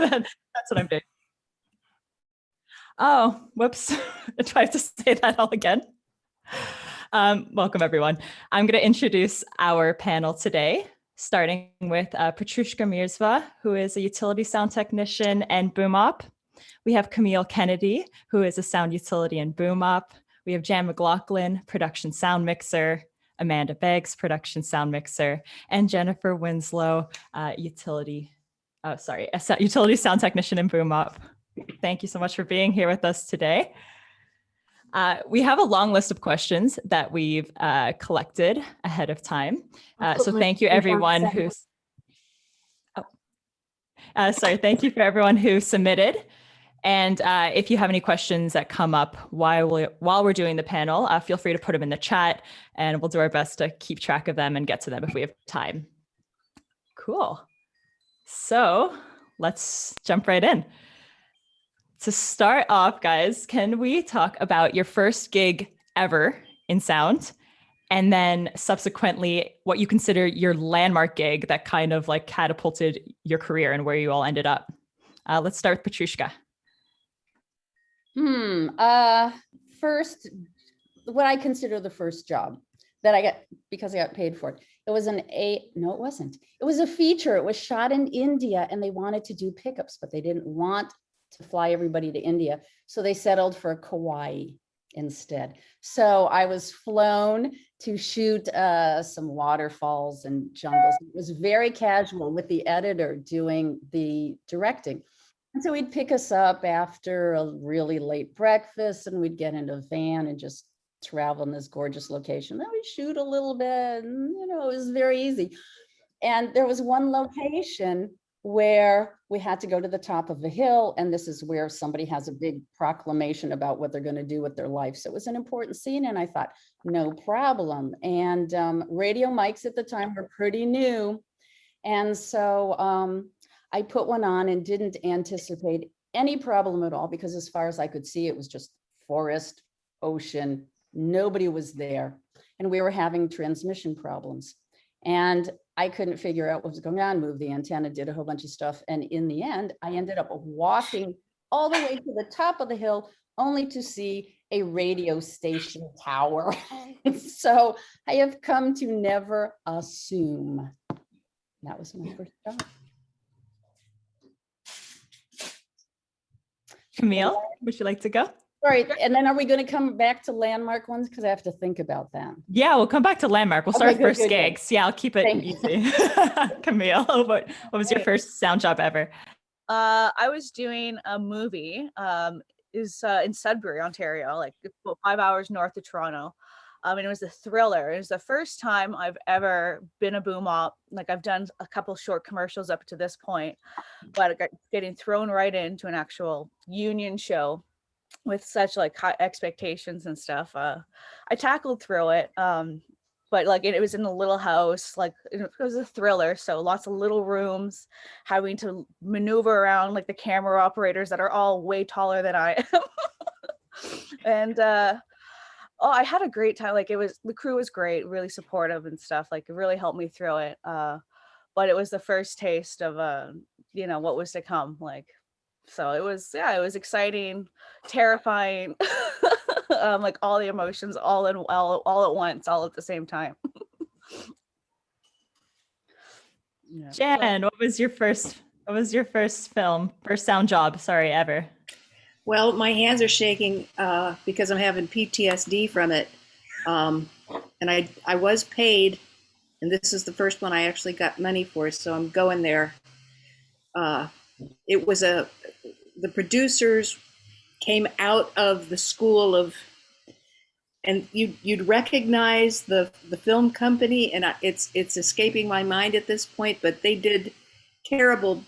That's what I'm doing. Oh, whoops. Do I have to say that all again? Welcome, everyone. I'm going to introduce our panel today, starting with Petrushka Mirzva, who is a utility sound technician and boom op. We have Camille Kennedy, who is a sound utility and boom op. We have Jan McLaughlin, production sound mixer, Amanda Beggs, production sound mixer, and Jennifer Winslow, utility sound technician and boom op. Thank you so much for being here with us today. We have a long list of questions that we've collected ahead of time. So thank you everyone who's, thank you for everyone who submitted. And if you have any questions that come up while we're doing the panel, feel free to put them in the chat and we'll do our best to keep track of them and get to them if we have time. Cool. So let's jump right in. To start off, guys, can we talk about your first gig ever in sound? And then subsequently, what you consider your landmark gig that kind of like catapulted your career and where you all ended up. Let's start with Petrushka. First, what I consider the first job that I got because I got paid for it. It was it wasn't. It was a feature. It was shot in India and they wanted to do pickups, but they didn't want to fly everybody to India. So they settled for Kauai instead. So I was flown to shoot some waterfalls and jungles. It was very casual with the editor doing the directing. And so he'd pick us up after a really late breakfast and we'd get into a van and just travel in this gorgeous location. Then we'd shoot a little bit and, it was very easy. And there was one location where we had to go to the top of a hill. And this is where somebody has a big proclamation about what they're going to do with their life. So it was an important scene. And I thought, no problem. And radio mics at the time were pretty new. And so I put one on and didn't anticipate any problem at all, because as far as I could see, it was just forest, ocean, nobody was there. And we were having transmission problems. And I couldn't figure out what was going on, moved the antenna, did a whole bunch of stuff. And in the end, I ended up walking all the way to the top of the hill, only to see a radio station tower. So I have come to never assume. That was my first job. Camille, would you like to go? Sorry, and then are we going to come back to landmark ones? Because I have to think about that. Yeah, we'll come back to landmark. We'll start with first gigs. Yeah, I'll keep it easy. Camille, what was your first sound job ever? I was doing a movie. Is in Sudbury, Ontario, like 5 hours north of Toronto. And it was a thriller. It was the first time I've ever been a boom op. Like I've done a couple short commercials up to this point, but getting thrown right into an actual union show with such like high expectations and stuff. I tackled through it. But like it was in a little house, like it was a thriller. So lots of little rooms, having to maneuver around like the camera operators that are all way taller than I am. And I had a great time. Like the crew was great, really supportive and stuff. Like it really helped me through it. But it was the first taste of what was to come. Like, so it was exciting, terrifying, like all the emotions all at once, all at the same time. Yeah. Jen, what was your first sound job, ever? Well, my hands are shaking because I'm having PTSD from it. And I was paid, and this is the first one I actually got money for, so I'm going there. It was the producers came out of the school of, and you'd recognize the film company, and it's escaping my mind at this point, but they did terrible.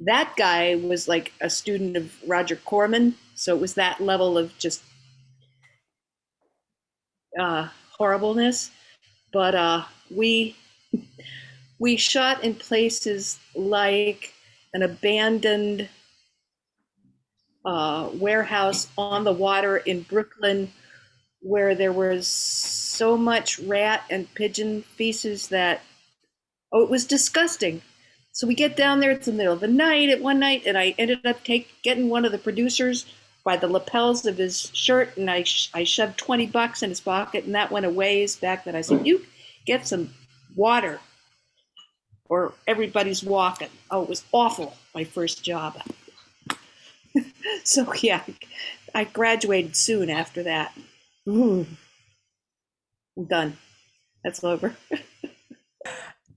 That guy was like a student of Roger Corman, so it was that level of just horribleness. But we shot in places like an abandoned warehouse on the water in Brooklyn, where there was so much rat and pigeon feces that, it was disgusting. So we get down there, it's the middle of the night at one night, and I ended up getting one of the producers by the lapels of his shirt, and I shoved $20 in his pocket, and that went a ways back. That I said, you get some water or everybody's walking. Oh, it was awful, my first job. So yeah, I graduated soon after that. Ooh, I'm done. That's over.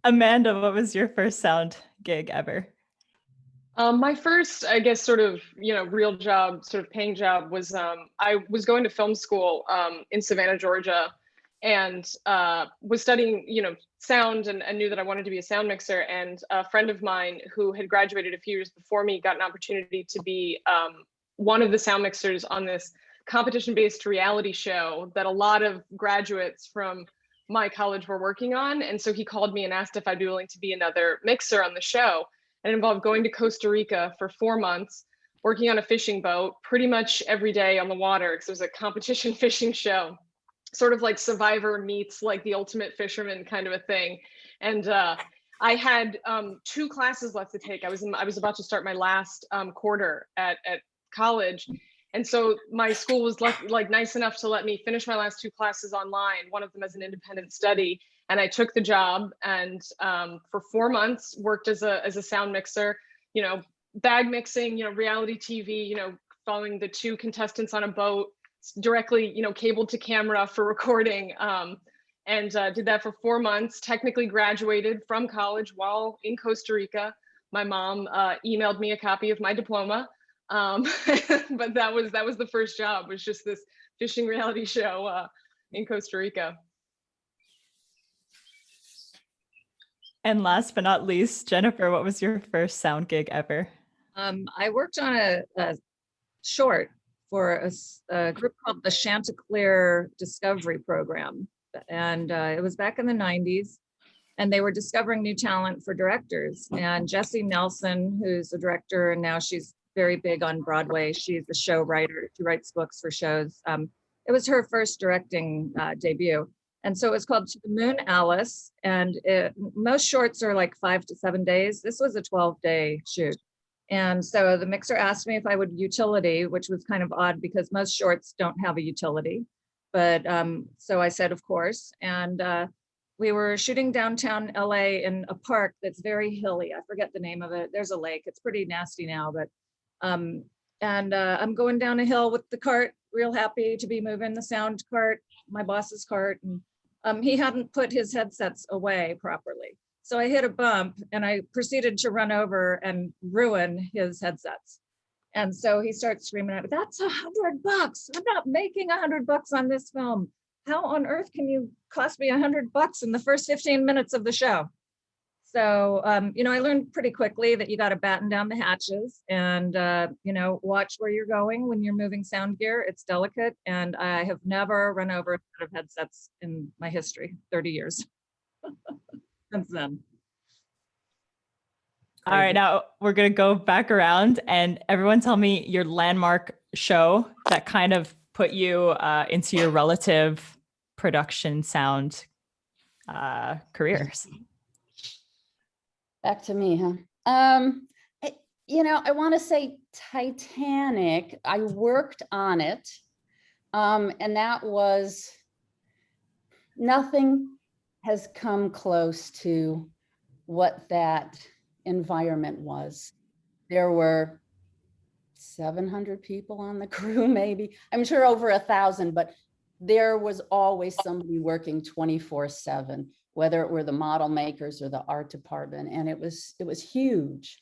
Amanda, what was your first sound gig ever? My first, I guess, sort of, real job, sort of paying job was I was going to film school in Savannah, Georgia, and was studying, sound, and knew that I wanted to be a sound mixer. And a friend of mine who had graduated a few years before me got an opportunity to be one of the sound mixers on this competition-based reality show that a lot of graduates from my college were working on. And so he called me and asked if I'd be willing to be another mixer on the show. It involved going to Costa Rica for 4 months, working on a fishing boat pretty much every day on the water, because it was a competition fishing show, sort of like Survivor meets like the Ultimate Fisherman kind of a thing. And I had 2 classes left to take. I was about to start my last quarter at college. And so my school was like nice enough to let me finish my last 2 classes online, one of them as an independent study. And I took the job, and for 4 months worked as a sound mixer, bag mixing, reality TV, following the 2 contestants on a boat directly, cabled to camera for recording, and did that for 4 months. Technically graduated from college while in Costa Rica. My mom emailed me a copy of my diploma, but that was the first job, was just this fishing reality show in Costa Rica. And last but not least, Jennifer, what was your first sound gig ever? I worked on a short for a group called the Chanticleer Discovery Program. And it was back in the 90s. And they were discovering new talent for directors. And Jessie Nelson, who's a director, and now she's very big on Broadway. She's a show writer. She writes books for shows. It was her first directing debut. And so it was called To the Moon, Alice. And most shorts are like 5 to 7 days. This was a 12-day shoot. And so the mixer asked me if I would utility, which was kind of odd because most shorts don't have a utility. But so I said, of course. And we were shooting downtown LA in a park that's very hilly. I forget the name of it. There's a lake. It's pretty nasty now, but I'm going down a hill with the cart, real happy to be moving the sound cart, my boss's cart. And he hadn't put his headsets away properly. So I hit a bump and I proceeded to run over and ruin his headsets. And so he starts screaming at me, "That's $100. I'm not making $100 on this film. How on earth can you cost me $100 in the first 15 minutes of the show?" So, I learned pretty quickly that you got to batten down the hatches and, watch where you're going when you're moving sound gear. It's delicate. And I have never run over a set of headsets in my history, 30 years since then. All right, now we're going to go back around and everyone tell me your landmark show that kind of put you into your relative production sound careers. Back to me, huh? I want to say Titanic. I worked on it, and that was, nothing has come close to what that environment was. There were 700 people on the crew, maybe. I'm sure over 1,000, but there was always somebody working 24/7, whether it were the model makers or the art department. And it was huge.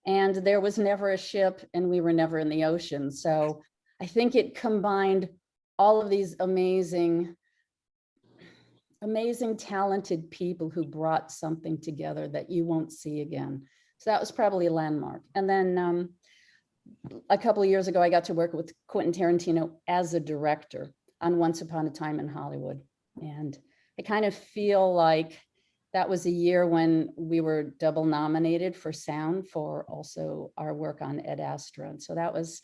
And there was never a ship and we were never in the ocean. So I think it combined all of these amazing, talented people who brought something together that you won't see again. So that was probably a landmark. And then a couple of years ago, I got to work with Quentin Tarantino as a director on Once Upon a Time in Hollywood. And I kind of feel like that was a year when we were double nominated for sound for also our work on Ed Astra. And so that was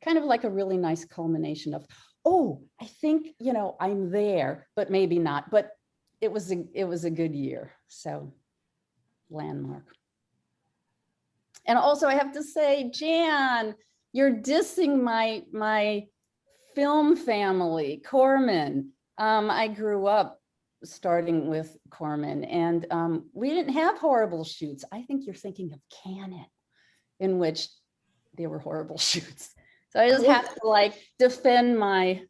kind of like a really nice culmination of, oh, I think, I'm there, but maybe not. But it was a good year. So landmark. And also I have to say, Jan, you're dissing my film family, Corman. I grew up starting with Corman, and we didn't have horrible shoots. I think you're thinking of Canon, in which they were horrible shoots. So I just have to like defend my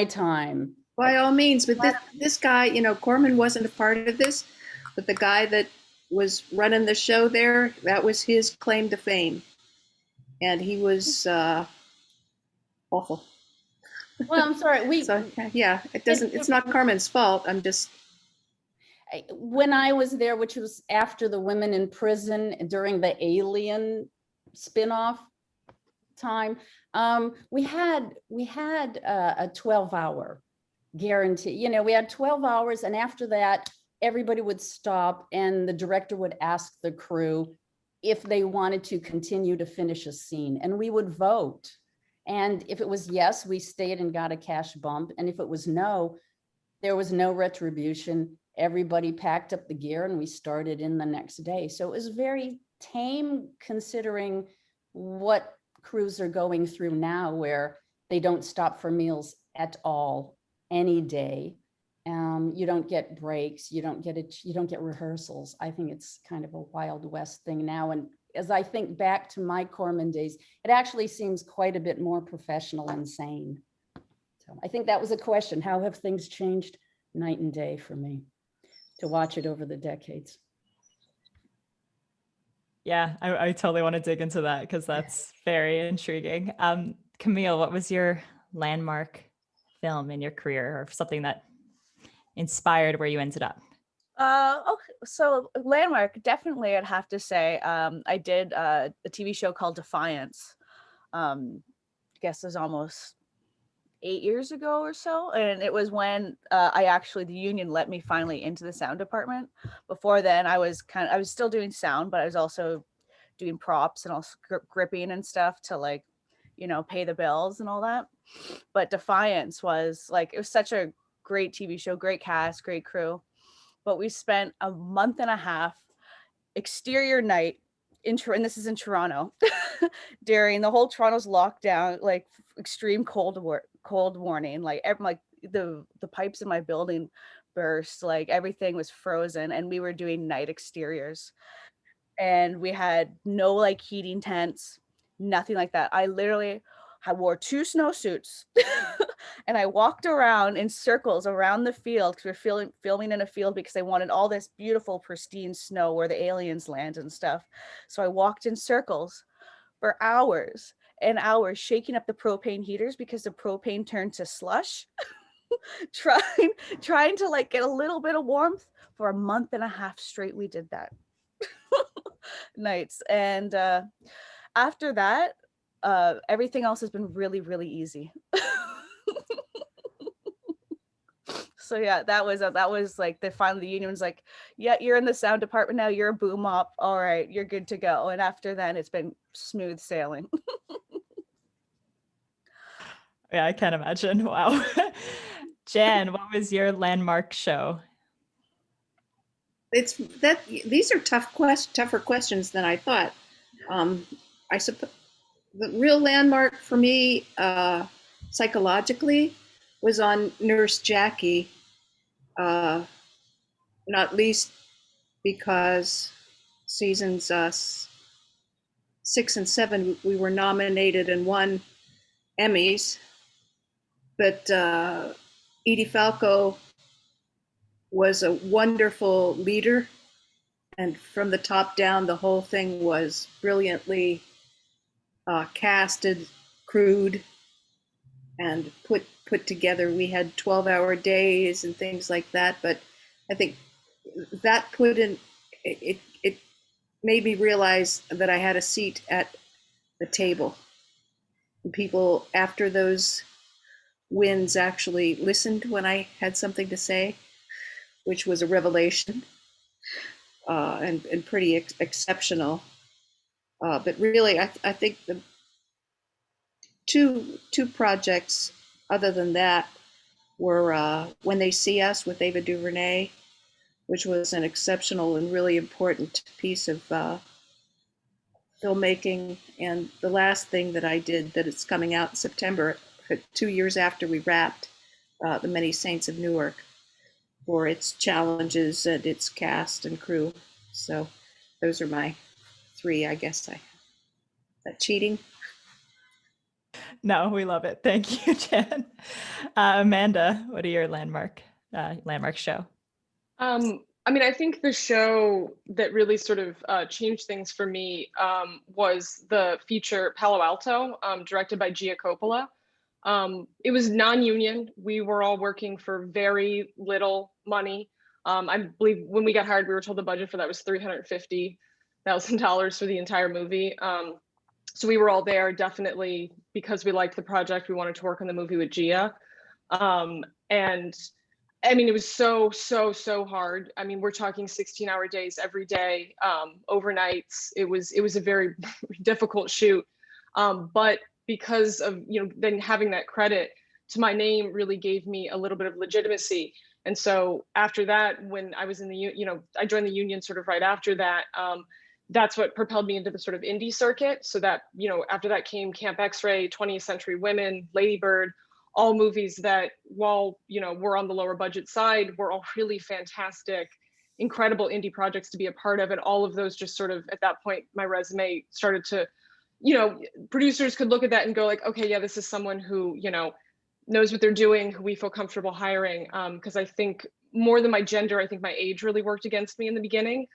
time. By all means, but this guy, you know, Corman wasn't a part of this, but the guy that was running the show there, that was his claim to fame. And he was awful. Well, I'm sorry. So yeah, it's not Carmen's fault. I'm just. When I was there, which was after the Women in Prison during the Alien spinoff time, we had a 12-hour guarantee. You know, we had 12 hours, and after that, everybody would stop, and the director would ask the crew if they wanted to continue to finish a scene, and we would vote. And if it was yes, we stayed and got a cash bump. And if it was no, there was no retribution. Everybody packed up the gear and we started in the next day. So it was very tame considering what crews are going through now, where they don't stop for meals at all any day. You don't get breaks, you don't get rehearsals. I think it's kind of a Wild West thing now. And as I think back to my Corman days, it actually seems quite a bit more professional and sane. So I think that was a question. How have things changed? Night and day for me to watch it over the decades. Yeah, I totally want to dig into that because that's very intriguing. Camille, what was your landmark film in your career, or something that inspired where you ended up? Okay, so landmark, definitely I'd have to say I did a TV show called Defiance. I guess it was almost 8 years ago or so, and it was when the union let me finally into the sound department. Before then I was still doing sound, but I was also doing props and also gripping and stuff to, like, you know, pay the bills and all that. But Defiance was like, it was such a great TV show, great cast, great crew. But we spent a month and a half exterior night and this is in Toronto during the whole Toronto's lockdown, like extreme cold warning, like the pipes in my building burst, like everything was frozen, and we were doing night exteriors, and we had no like heating tents, nothing like that. I literally wore 2 snowsuits and I walked around in circles around the field because we're filming in a field because they wanted all this beautiful pristine snow where the aliens land and stuff. So I walked in circles for hours and hours, shaking up the propane heaters because the propane turned to slush, trying to like get a little bit of warmth. For a month and a half straight we did that. Nights. And after that, everything else has been really, really easy. So yeah, that was like the union was like, yeah, you're in the sound department now, you're a boom op, all right, you're good to go. And after then it's been smooth sailing. Yeah, I can't imagine. Wow. Jan, what was your landmark show? These are tougher questions than I thought. I suppose the real landmark for me, psychologically, was on Nurse Jackie, not least because seasons 6 and 7 we were nominated and won Emmys, but Edie Falco was a wonderful leader, and from the top down the whole thing was brilliantly casted, crewed, and put together. We had 12-hour days and things like that, but I think that it made me realize that I had a seat at the table. And people after those wins actually listened when I had something to say, which was a revelation, and pretty exceptional. But really, I think the two projects other than that were When They See Us with Ava DuVernay, which was an exceptional and really important piece of filmmaking. And the last thing that I did, that it's coming out in September, 2 years after we wrapped The Many Saints of Newark, for its challenges and its cast and crew. So those are my three, I guess. Is that cheating? No, we love it. Thank you, Jan. Amanda, what are your landmark show? I mean, I think the show that really sort of changed things for me was the feature Palo Alto, directed by Gia Coppola. It was non-union. We were all working for very little money. I believe when we got hired, we were told the budget for that was $350,000 for the entire movie. So we were all there definitely because we liked the project. We wanted to work on the movie with Gia. And I mean, it was so hard. I mean, we're talking 16-hour days every day, overnights. It was a very difficult shoot. But because of, then having that credit to my name really gave me a little bit of legitimacy. And so after that, when I was in the, I joined the union sort of right after that, that's what propelled me into the sort of indie circuit. So that, after that came Camp X-Ray, 20th Century Women, Lady Bird, all movies that, while, we're on the lower budget side, were all really fantastic, incredible indie projects to be a part of. And all of those just sort of, at that point, my resume started to, producers could look at that and go like, okay, yeah, this is someone who, knows what they're doing, who we feel comfortable hiring. Because I think more than my gender, I think my age really worked against me in the beginning.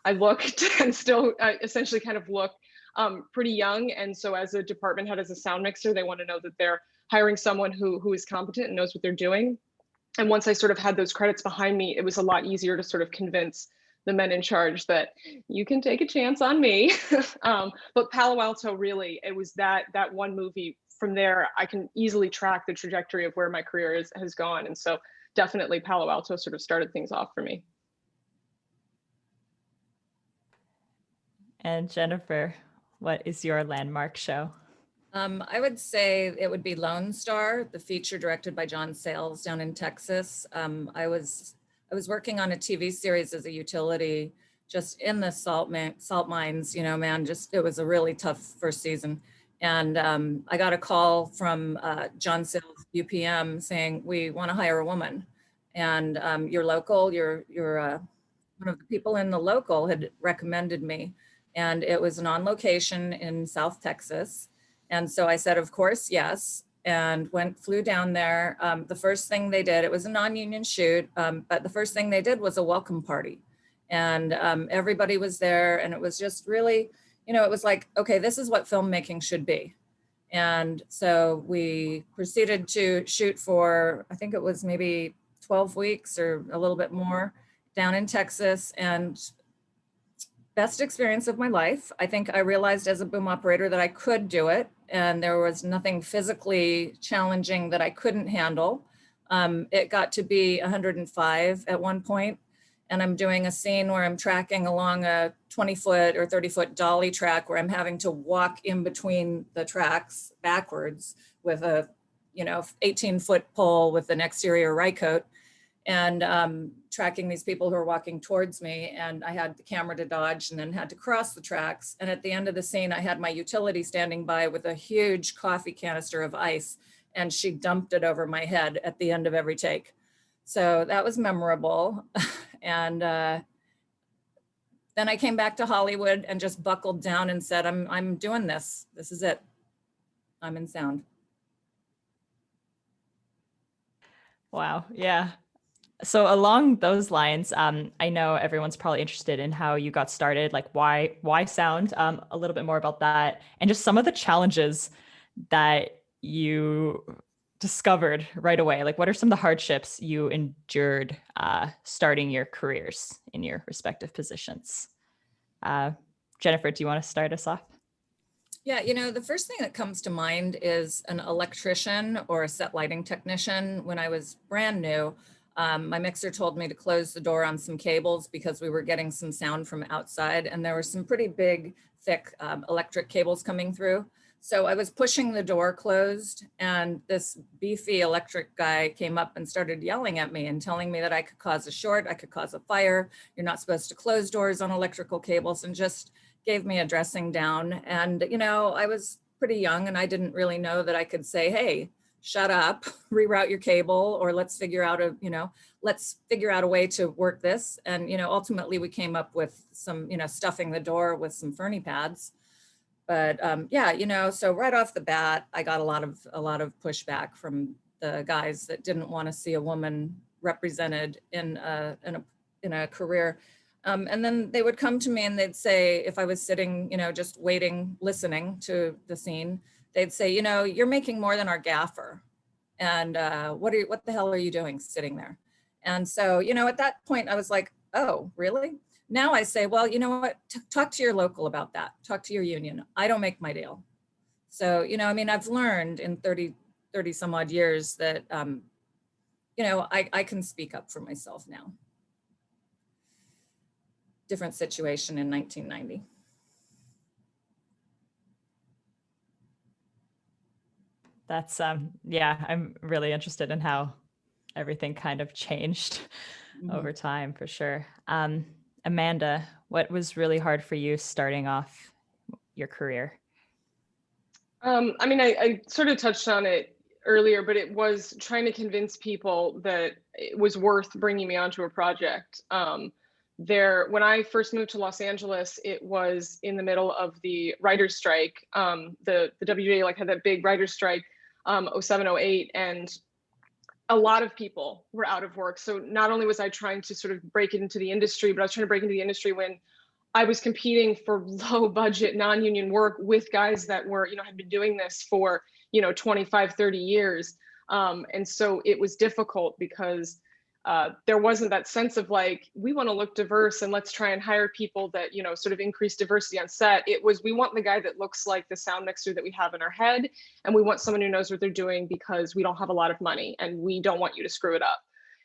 I looked and still essentially kind of look pretty young. And so as a department head, as a sound mixer, they want to know that they're hiring someone who is competent and knows what they're doing. And once I sort of had those credits behind me, it was a lot easier to sort of convince the men in charge that you can take a chance on me. But Palo Alto, really, it was that one movie. From there, I can easily track the trajectory of where my career has gone. And so definitely Palo Alto sort of started things off for me. And Jennifer, what is your landmark show? I would say it would be Lone Star, the feature directed by John Sayles down in Texas. I was working on a TV series as a utility just in the salt mines, man, it was a really tough first season. And I got a call from John Sayles UPM saying, we want to hire a woman. And you're local, you're one of the people in the local had recommended me. And it was an on location in South Texas. And so I said, of course, yes, and flew down there. The first thing they did, it was a non-union shoot, but the first thing they did was a welcome party. And everybody was there, and it was just really, it was like, okay, this is what filmmaking should be. And so we proceeded to shoot for, I think it was maybe 12 weeks or a little bit more down in Texas, and best experience of my life. I think I realized as a boom operator that I could do it, and there was nothing physically challenging that I couldn't handle. It got to be 105 at one point, and I'm doing a scene where I'm tracking along a 20-foot or 30-foot dolly track where I'm having to walk in between the tracks backwards with a 18-foot pole with an exterior rye coat, and tracking these people who are walking towards me. And I had the camera to dodge and then had to cross the tracks. And at the end of the scene, I had my utility standing by with a huge coffee canister of ice, and she dumped it over my head at the end of every take. So that was memorable. And then I came back to Hollywood and just buckled down and said, I'm doing this. This is it. I'm in sound. Wow. Yeah. So along those lines, I know everyone's probably interested in how you got started, like why sound, a little bit more about that, and just some of the challenges that you discovered right away. Like, what are some of the hardships you endured starting your careers in your respective positions? Jennifer, do you want to start us off? Yeah, the first thing that comes to mind is an electrician or a set lighting technician. When I was brand new, my mixer told me to close the door on some cables because we were getting some sound from outside, and there were some pretty big, thick electric cables coming through. So I was pushing the door closed, and this beefy electric guy came up and started yelling at me and telling me that I could cause a short, I could cause a fire. You're not supposed to close doors on electrical cables, and just gave me a dressing down. And, you know, I was pretty young and I didn't really know that I could say, hey, shut up, reroute your cable, or let's figure out a way to work this. And, you know, ultimately we came up with some, you know, stuffing the door with some Fernie pads. But yeah, you know, so right off the bat, I got a lot of pushback from the guys that didn't want to see a woman represented in a career. And then they would come to me and they'd say, if I was sitting, you know, just waiting, listening to the scene, they'd say, you know, you're making more than our gaffer. And what the hell are you doing sitting there? And so, you know, at that point I was like, oh, really? Now I say, well, you know what, talk to your local about that. Talk to your union. I don't make my deal. So, you know, I mean, I've learned in 30 some odd years that, you know, I can speak up for myself now. Different situation in 1990. That's yeah, I'm really interested in how everything kind of changed over time, for sure. Amanda, what was really hard for you starting off your career? I mean, I sort of touched on it earlier, but it was trying to convince people that it was worth bringing me onto a project. When I first moved to Los Angeles, it was in the middle of the writer's strike. The WGA like had that big writer's strike, 07, 08, and a lot of people were out of work. So not only was I trying to sort of break into the industry, but I was trying to break into the industry when I was competing for low budget, non-union work with guys that were, you know, had been doing this for, you know, 25, 30 years. And so it was difficult because there wasn't that sense of like, we want to look diverse and let's try and hire people that, you know, sort of increase diversity on set. It was, we want the guy that looks like the sound mixer that we have in our head. And we want someone who knows what they're doing because we don't have a lot of money and we don't want you to screw it up.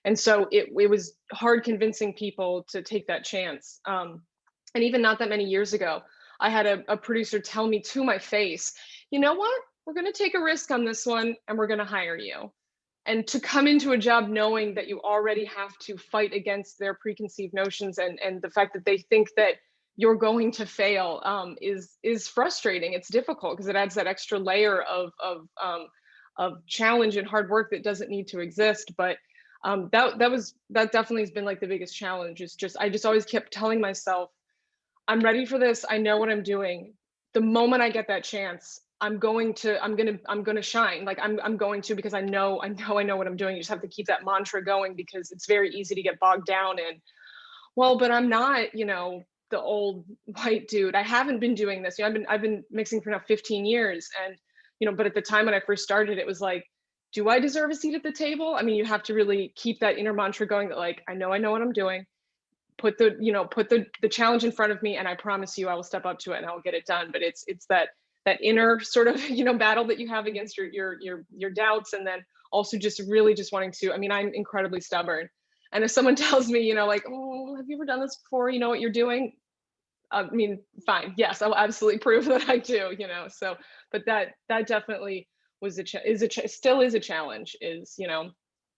And so it was hard convincing people to take that chance. And even not that many years ago, I had a producer tell me to my face, you know what, we're going to take a risk on this one and we're going to hire you. And to come into a job knowing that you already have to fight against their preconceived notions and the fact that they think that you're going to fail is frustrating. It's difficult because it adds that extra layer of challenge and hard work that doesn't need to exist. But that definitely has been like the biggest challenge. Is just I just always kept telling myself, I'm ready for this. I know what I'm doing. The moment I get that chance, I'm gonna shine. Like I'm going to, because I know what I'm doing. You just have to keep that mantra going because it's very easy to get bogged down in, well, but I'm not, you know, the old white dude. I haven't been doing this. You know, I've been mixing for now 15 years. And, you know, but at the time when I first started, it was like, do I deserve a seat at the table? I mean, you have to really keep that inner mantra going that like, I know what I'm doing. Put the challenge in front of me and I promise you I will step up to it and I'll get it done. But it's that inner sort of, you know, battle that you have against your doubts. And then also just really just wanting to, I mean, I'm incredibly stubborn. And if someone tells me, you know, like, oh, have you ever done this before? You know what you're doing? I mean, fine. Yes, I'll absolutely prove that I do, you know? So, but that definitely was still is a challenge is, you know,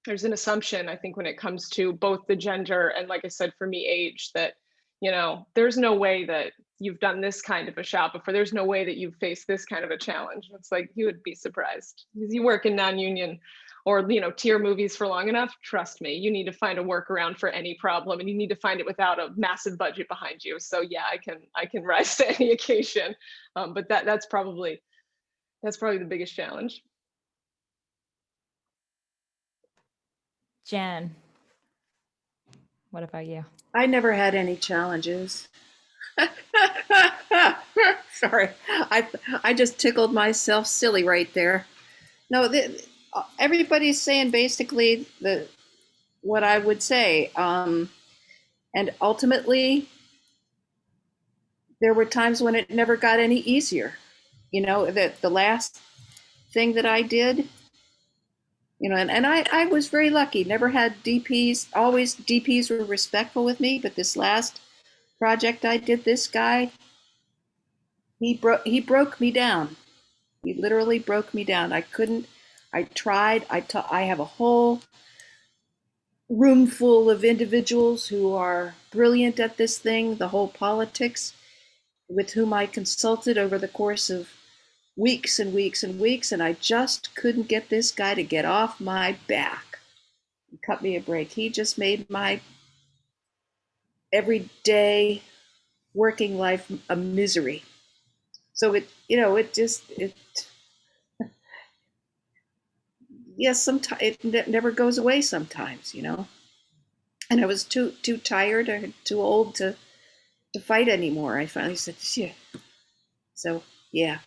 there's an assumption, I think, when it comes to both the gender and, like I said, for me, age, that, you know, there's no way that you've done this kind of a shot before. There's no way that you've faced this kind of a challenge. It's like, you would be surprised because you work in non-union or, you know, tier movies for long enough. Trust me, you need to find a workaround for any problem and you need to find it without a massive budget behind you. So yeah, I can rise to any occasion. But that's probably the biggest challenge. Jan, what about you? I never had any challenges. Sorry, I just tickled myself silly right there. No, everybody's saying basically what I would say, and ultimately, there were times when it never got any easier. You know, that the last thing that I did, you know, and I was very lucky, never had DPs, always DPs were respectful with me, but this last project I did, this guy, he broke me down. He literally broke me down. I tried, I have a whole room full of individuals who are brilliant at this thing, the whole politics, with whom I consulted over the course of weeks and weeks and weeks, and I just couldn't get this guy to get off my back and cut me a break. He just made my everyday working life a misery. So yes, sometimes it never goes away sometimes, And I was too tired or too old to fight anymore. I finally said, yeah. So yeah,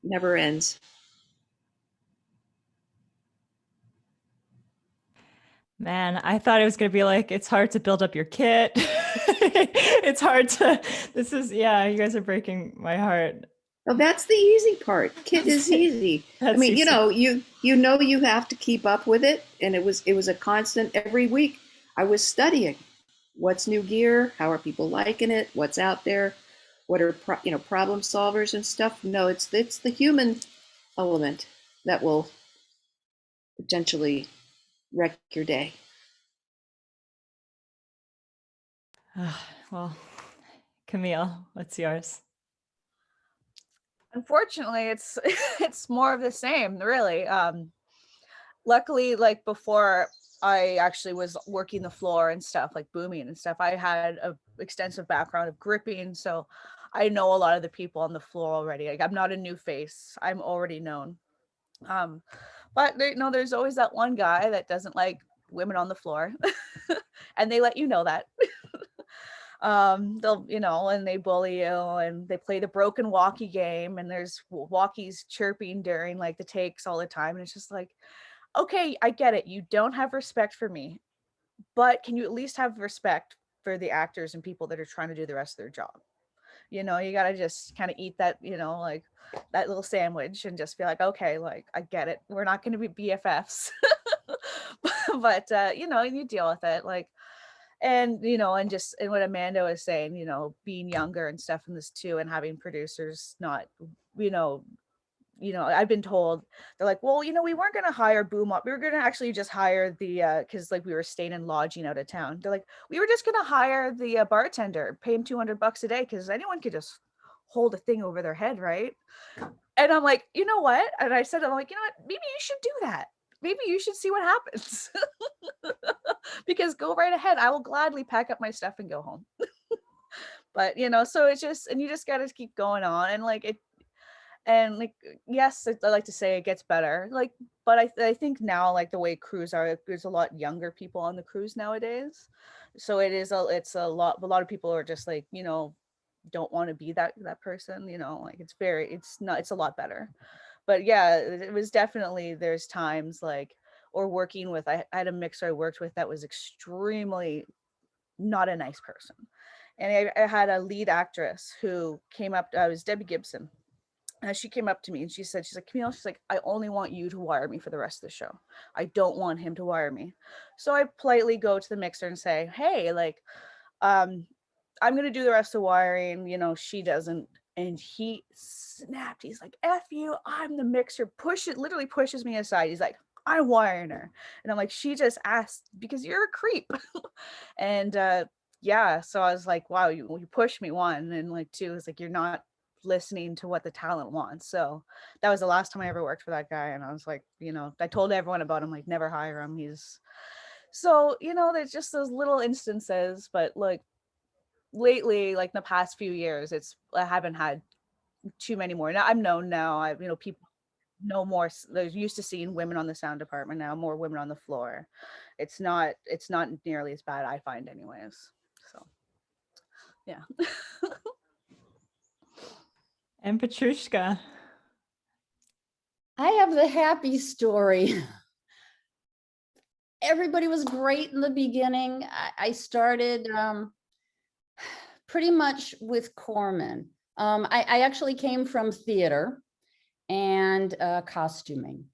never ends. Man, I thought it was going to be like, it's hard to build up your kit. It's hard to, yeah, you guys are breaking my heart. Well, that's the easy part. Kit is easy. I mean, easy. you have to keep up with it, and it was a constant. Every week I was studying what's new gear, how are people liking it, what's out there, what are problem solvers and stuff. No, it's the human element that will potentially wreck your day. Well, Camille, what's yours? Unfortunately, it's it's more of the same, really. Luckily, like before I actually was working the floor and stuff, like booming and stuff, I had a extensive background of gripping, so I know a lot of the people on the floor already. Like, I'm not a new face, I'm already known. But there's always that one guy that doesn't like women on the floor, and they let you know that. They'll, and they bully you and they play the broken walkie game, and there's walkies chirping during like the takes all the time. And it's just like, okay, I get it. You don't have respect for me, but can you at least have respect for the actors and people that are trying to do the rest of their job? You got to just kind of eat that, like that little sandwich and just be like, okay, like, I get it. We're not going to be BFFs, but, you deal with it. Like, and and what Amanda was saying, being younger and stuff in this too, and having producers not, I've been told, they're like, well, we weren't going to hire boom up, we were going to actually just hire the because like we were staying and lodging out of town. They're like, we were just going to hire the bartender, pay him $200 a day, because anyone could just hold a thing over their head, right? And I'm like, you know what? And I said, I'm like, you know what, maybe you should do that. Maybe you should see what happens. Because go right ahead. I will gladly pack up my stuff and go home. But, so it's just, and you just got to keep going on. And like it, and like, yes, I like to say it gets better. Like, but I think now, like the way crews are, there's a lot younger people on the crews nowadays. So it's a lot of people are just like, don't want to be that person, like it's a lot better. But yeah, it was definitely, there's times like, or working with, I had a mixer I worked with that was extremely not a nice person. And I had a lead actress who came up, I was Debbie Gibson. She came up to me and she's like, Camille, she's like, I only want you to wire me for the rest of the show. I don't want him to wire me. So I politely go to the mixer and say, hey, like, I'm going to do the rest of the wiring, she doesn't. And he snapped. He's like, F you, I'm the mixer. Literally pushes me aside. He's like, I'm wiring her. And I'm like, she just asked because you're a creep. And yeah, so I was like, wow, you pushed me, one. And like, two, is like, you're not listening to what the talent wants. So that was the last time I ever worked for that guy. And I was like, I told everyone about him, like, never hire him. So, there's just those little instances, but like lately, like the past few years, I haven't had too many more. Now I'm known now. People know more. They're used to seeing women on the sound department now, more women on the floor. It's not nearly as bad, I find, anyways. So yeah. And Petrushka. I have the happy story. Everybody was great in the beginning. I started pretty much with Corman. I actually came from theater and costuming.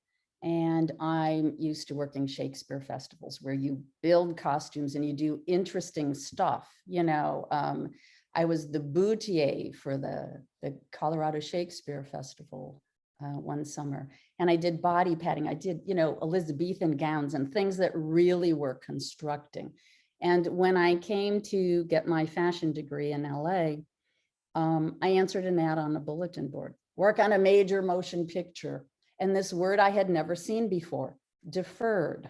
And I'm used to working Shakespeare festivals where you build costumes and you do interesting stuff. I was the boutier for the Colorado Shakespeare Festival one summer. And I did body padding. I did, Elizabethan gowns and things that really were constructing. And when I came to get my fashion degree in LA, I answered an ad on a bulletin board, work on a major motion picture. And this word I had never seen before, deferred.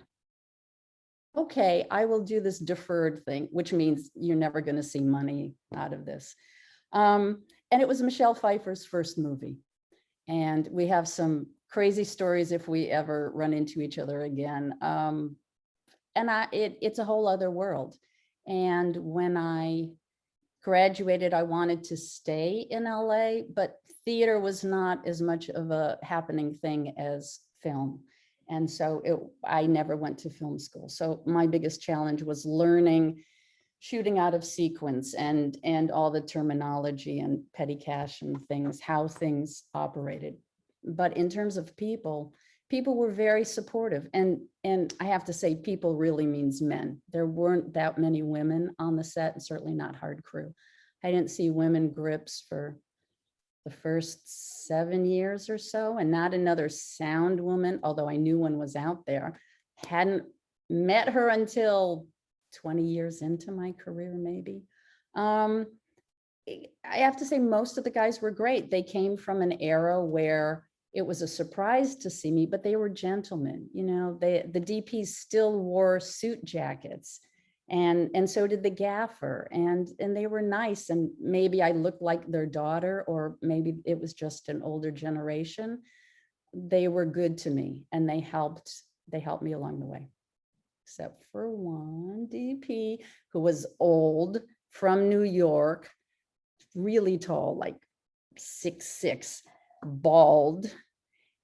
Okay, I will do this deferred thing, which means you're never going to see money out of this. And it was Michelle Pfeiffer's first movie. And we have some crazy stories if we ever run into each other again. And it's a whole other world. And when I graduated, I wanted to stay in LA, but theater was not as much of a happening thing as film. And so I never went to film school. So my biggest challenge was learning shooting out of sequence and all the terminology and petty cash and things, how things operated. But in terms of people were very supportive. And I have to say, people really means men. There weren't that many women on the set, and certainly not hard crew. I didn't see women grips for the first 7 years or so, and not another sound woman, although I knew one was out there. Hadn't met her until 20 years into my career, maybe. I have to say, most of the guys were great. They came from an era where it was a surprise to see me, but they were gentlemen. You know, the DPs still wore suit jackets, and so did the gaffer, and they were nice. And maybe I looked like their daughter, or maybe it was just an older generation. They were good to me, and they helped me along the way. Except for one DP who was old, from New York, really tall, like 6'6", bald, and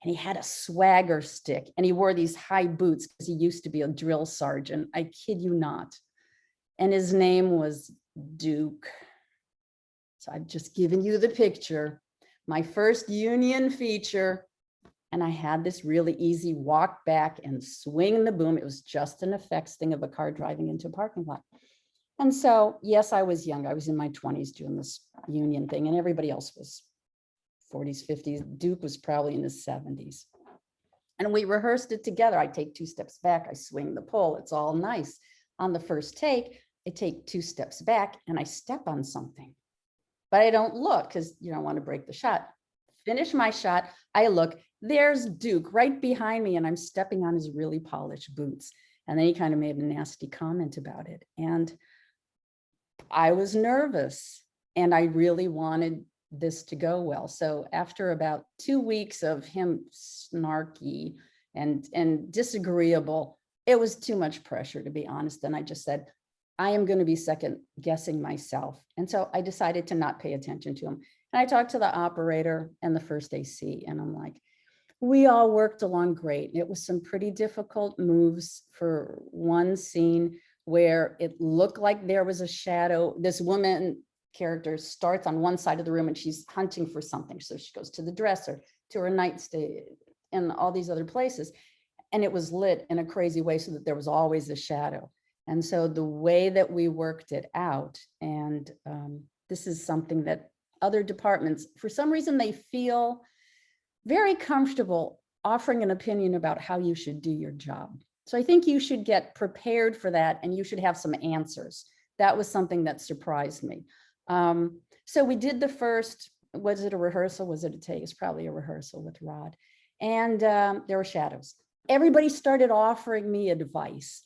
he had a swagger stick, and he wore these high boots because he used to be a drill sergeant. I kid you not. And his name was Duke. So I've just given you the picture. My first union feature. And I had this really easy walk back and swing the boom. It was just an effects thing of a car driving into a parking lot. And so, yes, I was young. I was in my 20s doing this union thing, and everybody else was 40s, 50s. Duke was probably in his 70s. And we rehearsed it together. I take 2 steps back, I swing the pole. It's all nice. On the first take, I take 2 steps back and I step on something. But I don't look because you don't want to break the shot. Finish my shot. I look, there's Duke right behind me, and I'm stepping on his really polished boots. And then he kind of made a nasty comment about it. And I was nervous, and I really wanted this to go well. So after about 2 weeks of him snarky and disagreeable, it was too much pressure, to be honest. And I just said, I am going to be second guessing myself. And so I decided to not pay attention to him. And I talked to the operator and the first AC, and I'm like, we all worked along great. It was some pretty difficult moves for one scene where it looked like there was a shadow. This woman character starts on one side of the room and she's hunting for something. So she goes to the dresser, to her nightstand, and all these other places. And it was lit in a crazy way so that there was always a shadow. And so the way that we worked it out, and this is something that other departments, for some reason, they feel very comfortable offering an opinion about how you should do your job. So I think you should get prepared for that, and you should have some answers. That was something that surprised me. So we did the first, was it a rehearsal? Was it a take? It's probably a rehearsal with Rod. And there were shadows. Everybody started offering me advice,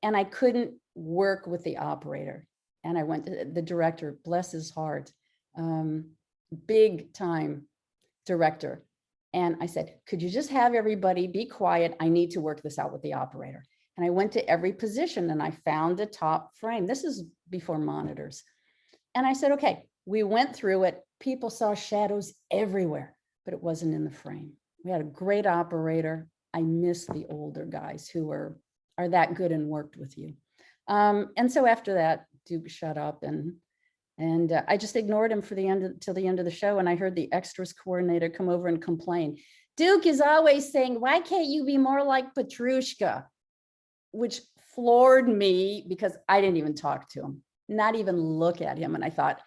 and I couldn't work with the operator. And I went to the director, bless his heart, big time director. And I said, could you just have everybody be quiet? I need to work this out with the operator. And I went to every position and I found a top frame. This is before monitors. And I said, okay, we went through it. People saw shadows everywhere, but it wasn't in the frame. We had a great operator. I miss the older guys who are that good and worked with you. And so after that, Duke shut up, and I just ignored him for till the end of the show. And I heard the extras coordinator come over and complain. Duke is always saying, why can't you be more like Petrushka? Which floored me because I didn't even talk to him, not even look at him. And I thought,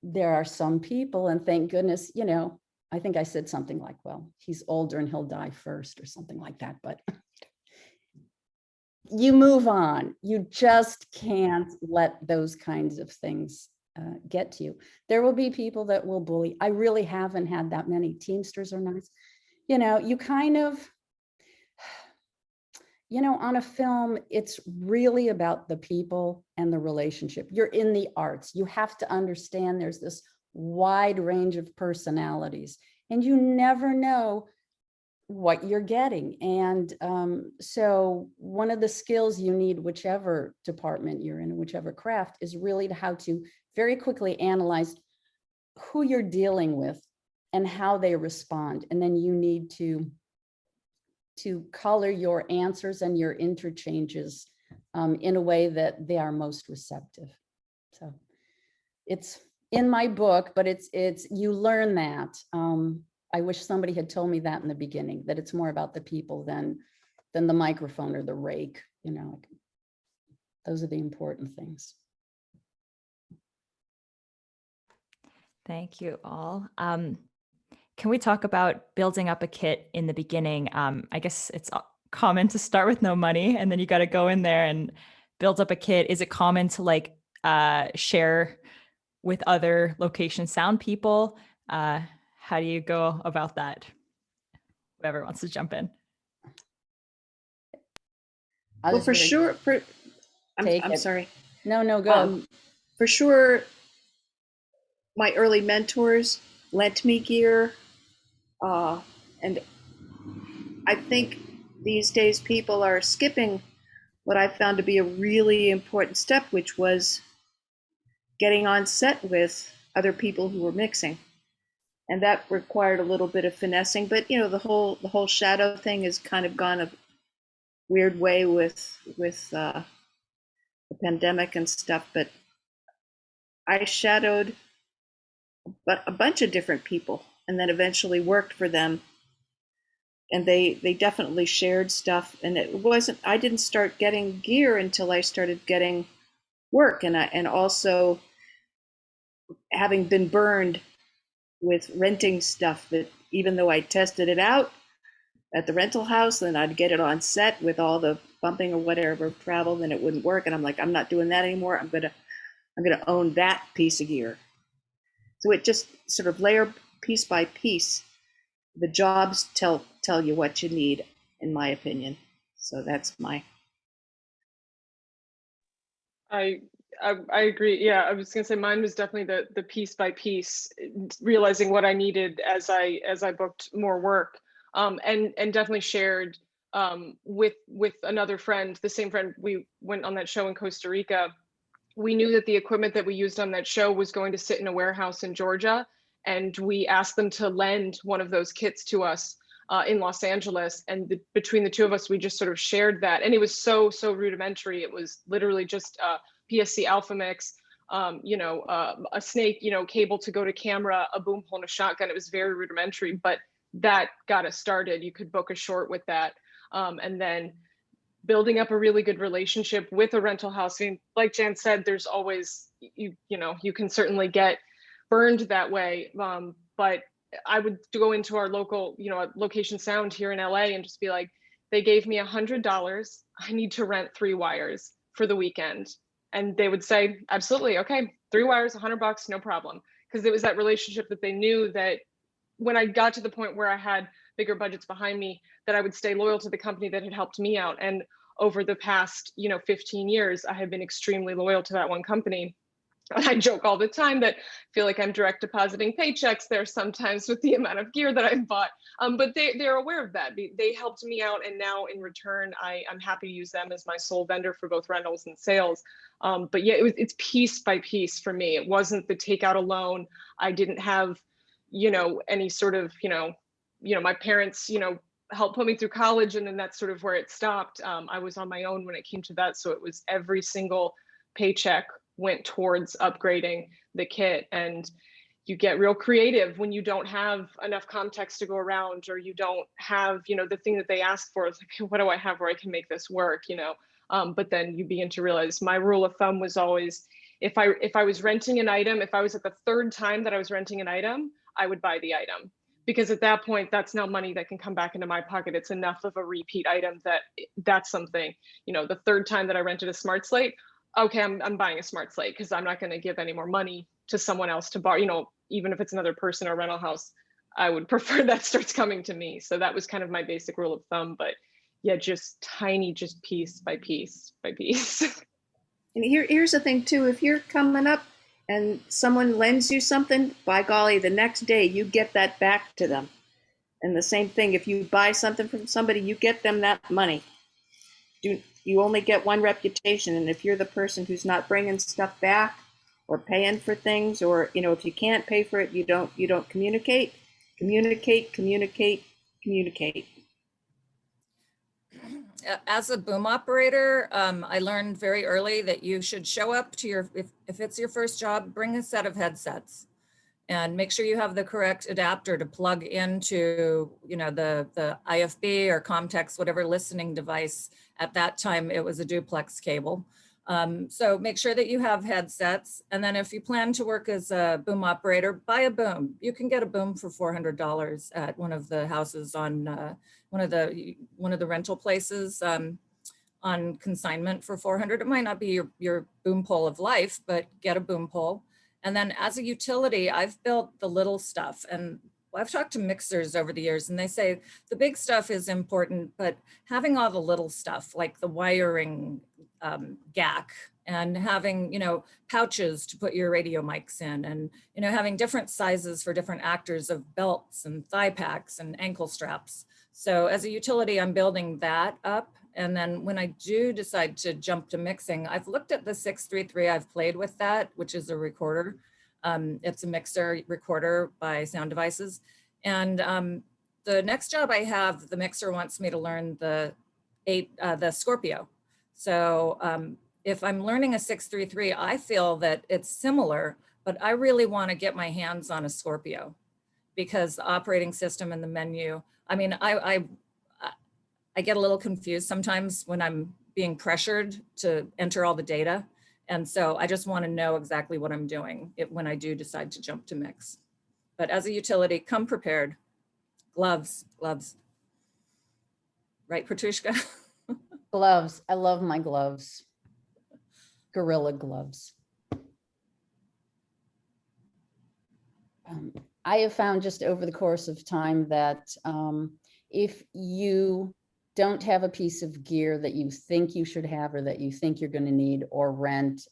there are some people, and thank goodness, you know, I think I said something like, well, he's older and he'll die first or something like that. But you move on. You just can't let those kinds of things get to you. There will be people that will bully. I really haven't had that many. Teamsters are nice. You know, you kind of, you know, on a film, it's really about the people and the relationship. You're in the arts. You have to understand there's this wide range of personalities, and you never know what you're getting. And so one of the skills you need, whichever department you're in, whichever craft, is really how to very quickly analyze who you're dealing with and how they respond. And then you need to color your answers and your interchanges in a way that they are most receptive. So it's in my book, but it's you learn that. I wish somebody had told me that in the beginning, that it's more about the people than the microphone or the rake, you know. Those are the important things. Thank you all. Can we talk about building up a kit in the beginning? I guess it's common to start with no money, and then you got to go in there and build up a kit. Is it common to like share with other location sound people? How do you go about that? Whoever wants to jump in. I Well, was for very- sure, I'm Take it. sorry. No, go. For sure, my early mentors lent me gear. And I think these days people are skipping what I found to be a really important step, which was getting on set with other people who were mixing. And that required a little bit of finessing, but you know, the whole shadow thing has kind of gone a weird way with the pandemic and stuff. But I shadowed a bunch of different people, and then eventually worked for them. And they definitely shared stuff. And I didn't start getting gear until I started getting work, and also having been burned with renting stuff, that even though I tested it out at the rental house, then I'd get it on set with all the bumping or whatever travel, then it wouldn't work. And I'm like, I'm not doing that anymore. I'm gonna own that piece of gear. So it just sort of layer piece by piece. The jobs tell you what you need, in my opinion. So that's my. I agree. Yeah, I was gonna say mine was definitely the piece by piece, realizing what I needed as I booked more work, and definitely shared with another friend, the same friend we went on that show in Costa Rica. We knew that the equipment that we used on that show was going to sit in a warehouse in Georgia, and we asked them to lend one of those kits to us in Los Angeles. And between the two of us, we just sort of shared that, and it was so rudimentary. It was literally just PSC Alpha Mix, a snake, cable to go to camera, a boom pole, and a shotgun. It was very rudimentary, but that got us started. You could book a short with that, and then building up a really good relationship with a rental house. I mean, like Jan said, there's always, you can certainly get burned that way. But I would go into our local, location sound here in LA and just be like, they gave me $100. I need to rent 3 wires for the weekend. And they would say, absolutely, okay, 3 wires, $100, no problem. Because it was that relationship that they knew that when I got to the point where I had bigger budgets behind me, that I would stay loyal to the company that had helped me out. And over the past, 15 years, I have been extremely loyal to that one company. And I joke all the time that I feel like I'm direct depositing paychecks there sometimes with the amount of gear that I've bought. But they're aware of that. They helped me out, and now in return, I'm happy to use them as my sole vendor for both rentals and sales. But yeah, it's piece by piece for me. It wasn't the take out a loan. I didn't have, any sort of, my parents, helped put me through college, and then that's sort of where it stopped. I was on my own when it came to that. So it was every single paycheck went towards upgrading the kit. And you get real creative when you don't have enough context to go around, or you don't have, the thing that they ask for. It's like, what do I have where I can make this work, but then you begin to realize my rule of thumb was always, if I was renting an item, if I was at the 3rd time that I was renting an item, I would buy the item. Because at that point, that's now money that can come back into my pocket. It's enough of a repeat item that's something, the 3rd time that I rented a smart slate, okay, I'm buying a smart slate because I'm not going to give any more money to someone else to borrow, you know, even if it's another person or rental house, I would prefer that starts coming to me. So that was kind of my basic rule of thumb, but yeah, just tiny, just piece by piece by piece. And here's the thing too, if you're coming up and someone lends you something, by golly, the next day you get that back to them. And the same thing, if you buy something from somebody, you get them that money. You only get one reputation, and if you're the person who's not bringing stuff back or paying for things, or you know, if you can't pay for it, you don't communicate. As a boom operator, I learned very early that you should show up to your, if it's your first job, bring a set of headsets and make sure you have the correct adapter to plug into, you know, the IFB or Comtex, whatever listening device. At that time, it was a duplex cable. So make sure that you have headsets. And then if you plan to work as a boom operator, buy a boom. You can get a boom for $400 at one of the houses on one of the rental places on consignment for $400. It might not be your boom pole of life, but get a boom pole. And then as a utility, I've built the little stuff, and I've talked to mixers over the years, and they say the big stuff is important, but having all the little stuff like the wiring GAC, and having, you know, pouches to put your radio mics in, and, you know, having different sizes for different actors of belts and thigh packs and ankle straps. So as a utility, I'm building that up. And then when I do decide to jump to mixing, I've looked at the 633, I've played with that, which is a recorder. It's a mixer recorder by Sound Devices. And the next job I have, the mixer wants me to learn the Scorpio. So if I'm learning a 633, I feel that it's similar, but I really want to get my hands on a Scorpio because the operating system and the menu, I mean, I get a little confused sometimes when I'm being pressured to enter all the data. And so I just want to know exactly what I'm doing when I do decide to jump to mix. But as a utility, come prepared. Gloves. Right, Petrushka? Gloves. I love my gloves. Gorilla gloves. I have found just over the course of time that if you don't have a piece of gear that you think you should have or that you think you're going to need or rent,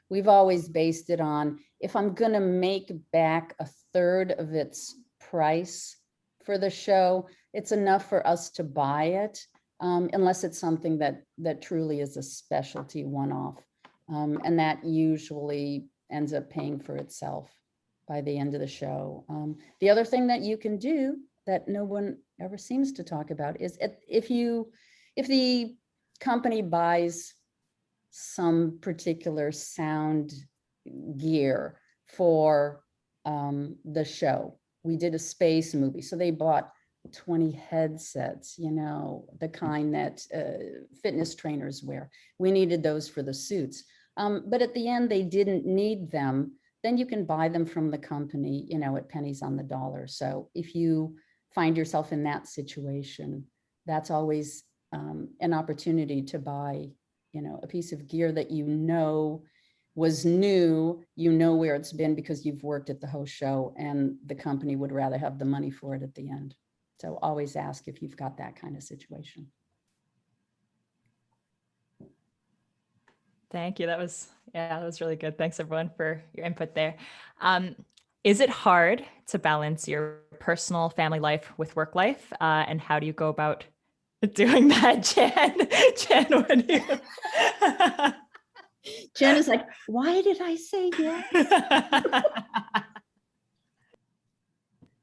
we've always based it on, if I'm going to make back a third of its price for the show, it's enough for us to buy it, unless it's something that truly is a specialty one-off. And that usually ends up paying for itself by the end of the show. The other thing that you can do that no one ever seems to talk about is if the company buys some particular sound gear for the show. We did a space movie, so they bought 20 headsets, you know, the kind that fitness trainers wear. We needed those for the suits. But at the end, they didn't need them. Then you can buy them from the company, you know, at pennies on the dollar. So if you find yourself in that situation, that's always an opportunity to buy, you know, a piece of gear that you know was new, you know where it's been because you've worked at the host show, and the company would rather have the money for it at the end. So always ask if you've got that kind of situation. Thank you. That was really good. Thanks everyone for your input there. Is it hard to balance your personal family life with work life? And how do you go about doing that, Jan? Jan, what do you? Jen is like, why did I say yes?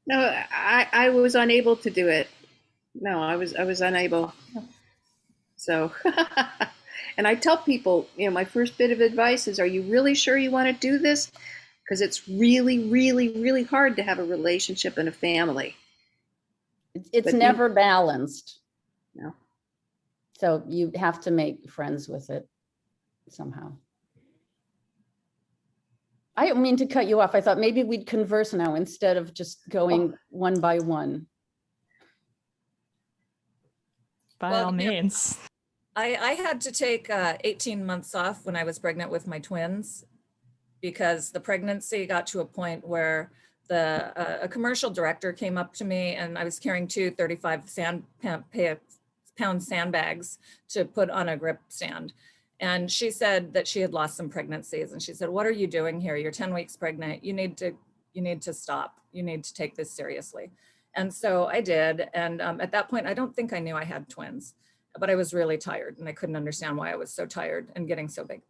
No, I was unable to do it. No, I was unable. So, and I tell people, you know, my first bit of advice is, are you really sure you want to do this? Because it's really, really, really hard to have a relationship and a family. It's never balanced. No. So you have to make friends with it somehow. I don't mean to cut you off. I thought maybe we'd converse now instead of just going one by one. By all means. I had to take 18 months off when I was pregnant with my twins because the pregnancy got to a point where a commercial director came up to me and I was carrying two 35-pound sandbags to put on a grip stand. And she said that she had lost some pregnancies. And she said, "What are you doing here? You're 10 weeks pregnant. You need to stop. You need to take this seriously." And so I did. And at that point, I don't think I knew I had twins, but I was really tired and I couldn't understand why I was so tired and getting so big.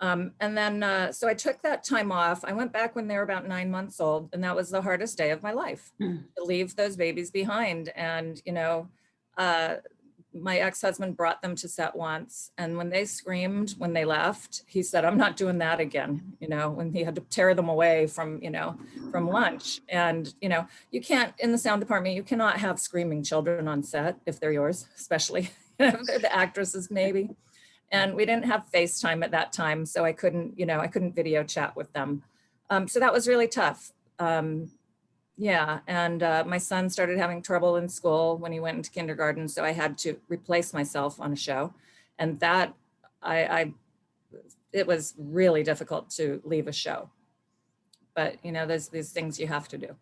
And then, so I took that time off. I went back when they were about 9 months old, and that was the hardest day of my life, to leave those babies behind. And, my ex-husband brought them to set once. And when they screamed, when they left, he said, "I'm not doing that again," when he had to tear them away from lunch. And, you can't, in the sound department, you cannot have screaming children on set if they're yours, especially if they're the actresses, maybe. And we didn't have FaceTime at that time, so I couldn't video chat with them. So that was really tough. And my son started having trouble in school when he went into kindergarten, so I had to replace myself on a show. And that, it was really difficult to leave a show. But, there's these things you have to do.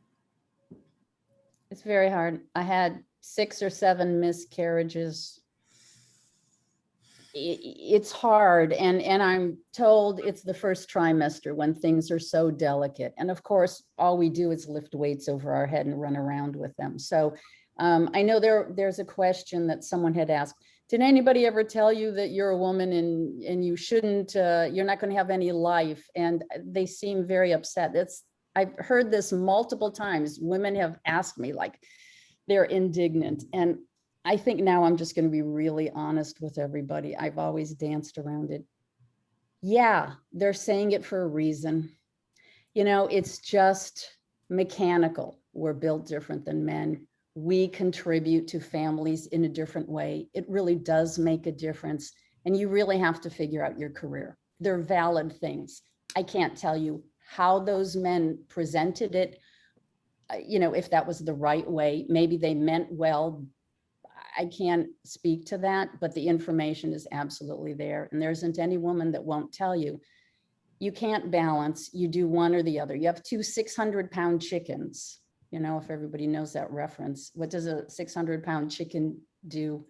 It's very hard. I had 6 or 7 miscarriages. It's hard, and I'm told it's the first trimester when things are so delicate. And of course, all we do is lift weights over our head and run around with them. So I know there's a question that someone had asked. Did anybody ever tell you that you're a woman and you shouldn't, you're not going to have any life? And they seem very upset. I've heard this multiple times. Women have asked me, like, they're indignant. And I think now I'm just going to be really honest with everybody. I've always danced around it. Yeah, they're saying it for a reason. It's just mechanical. We're built different than men. We contribute to families in a different way. It really does make a difference. And you really have to figure out your career. They're valid things. I can't tell you how those men presented it, if that was the right way. Maybe they meant well. I can't speak to that, but the information is absolutely there. And there isn't any woman that won't tell you, you can't balance, you do one or the other. You have 2 600-pound chickens. If everybody knows that reference, what does a 600-pound chicken do?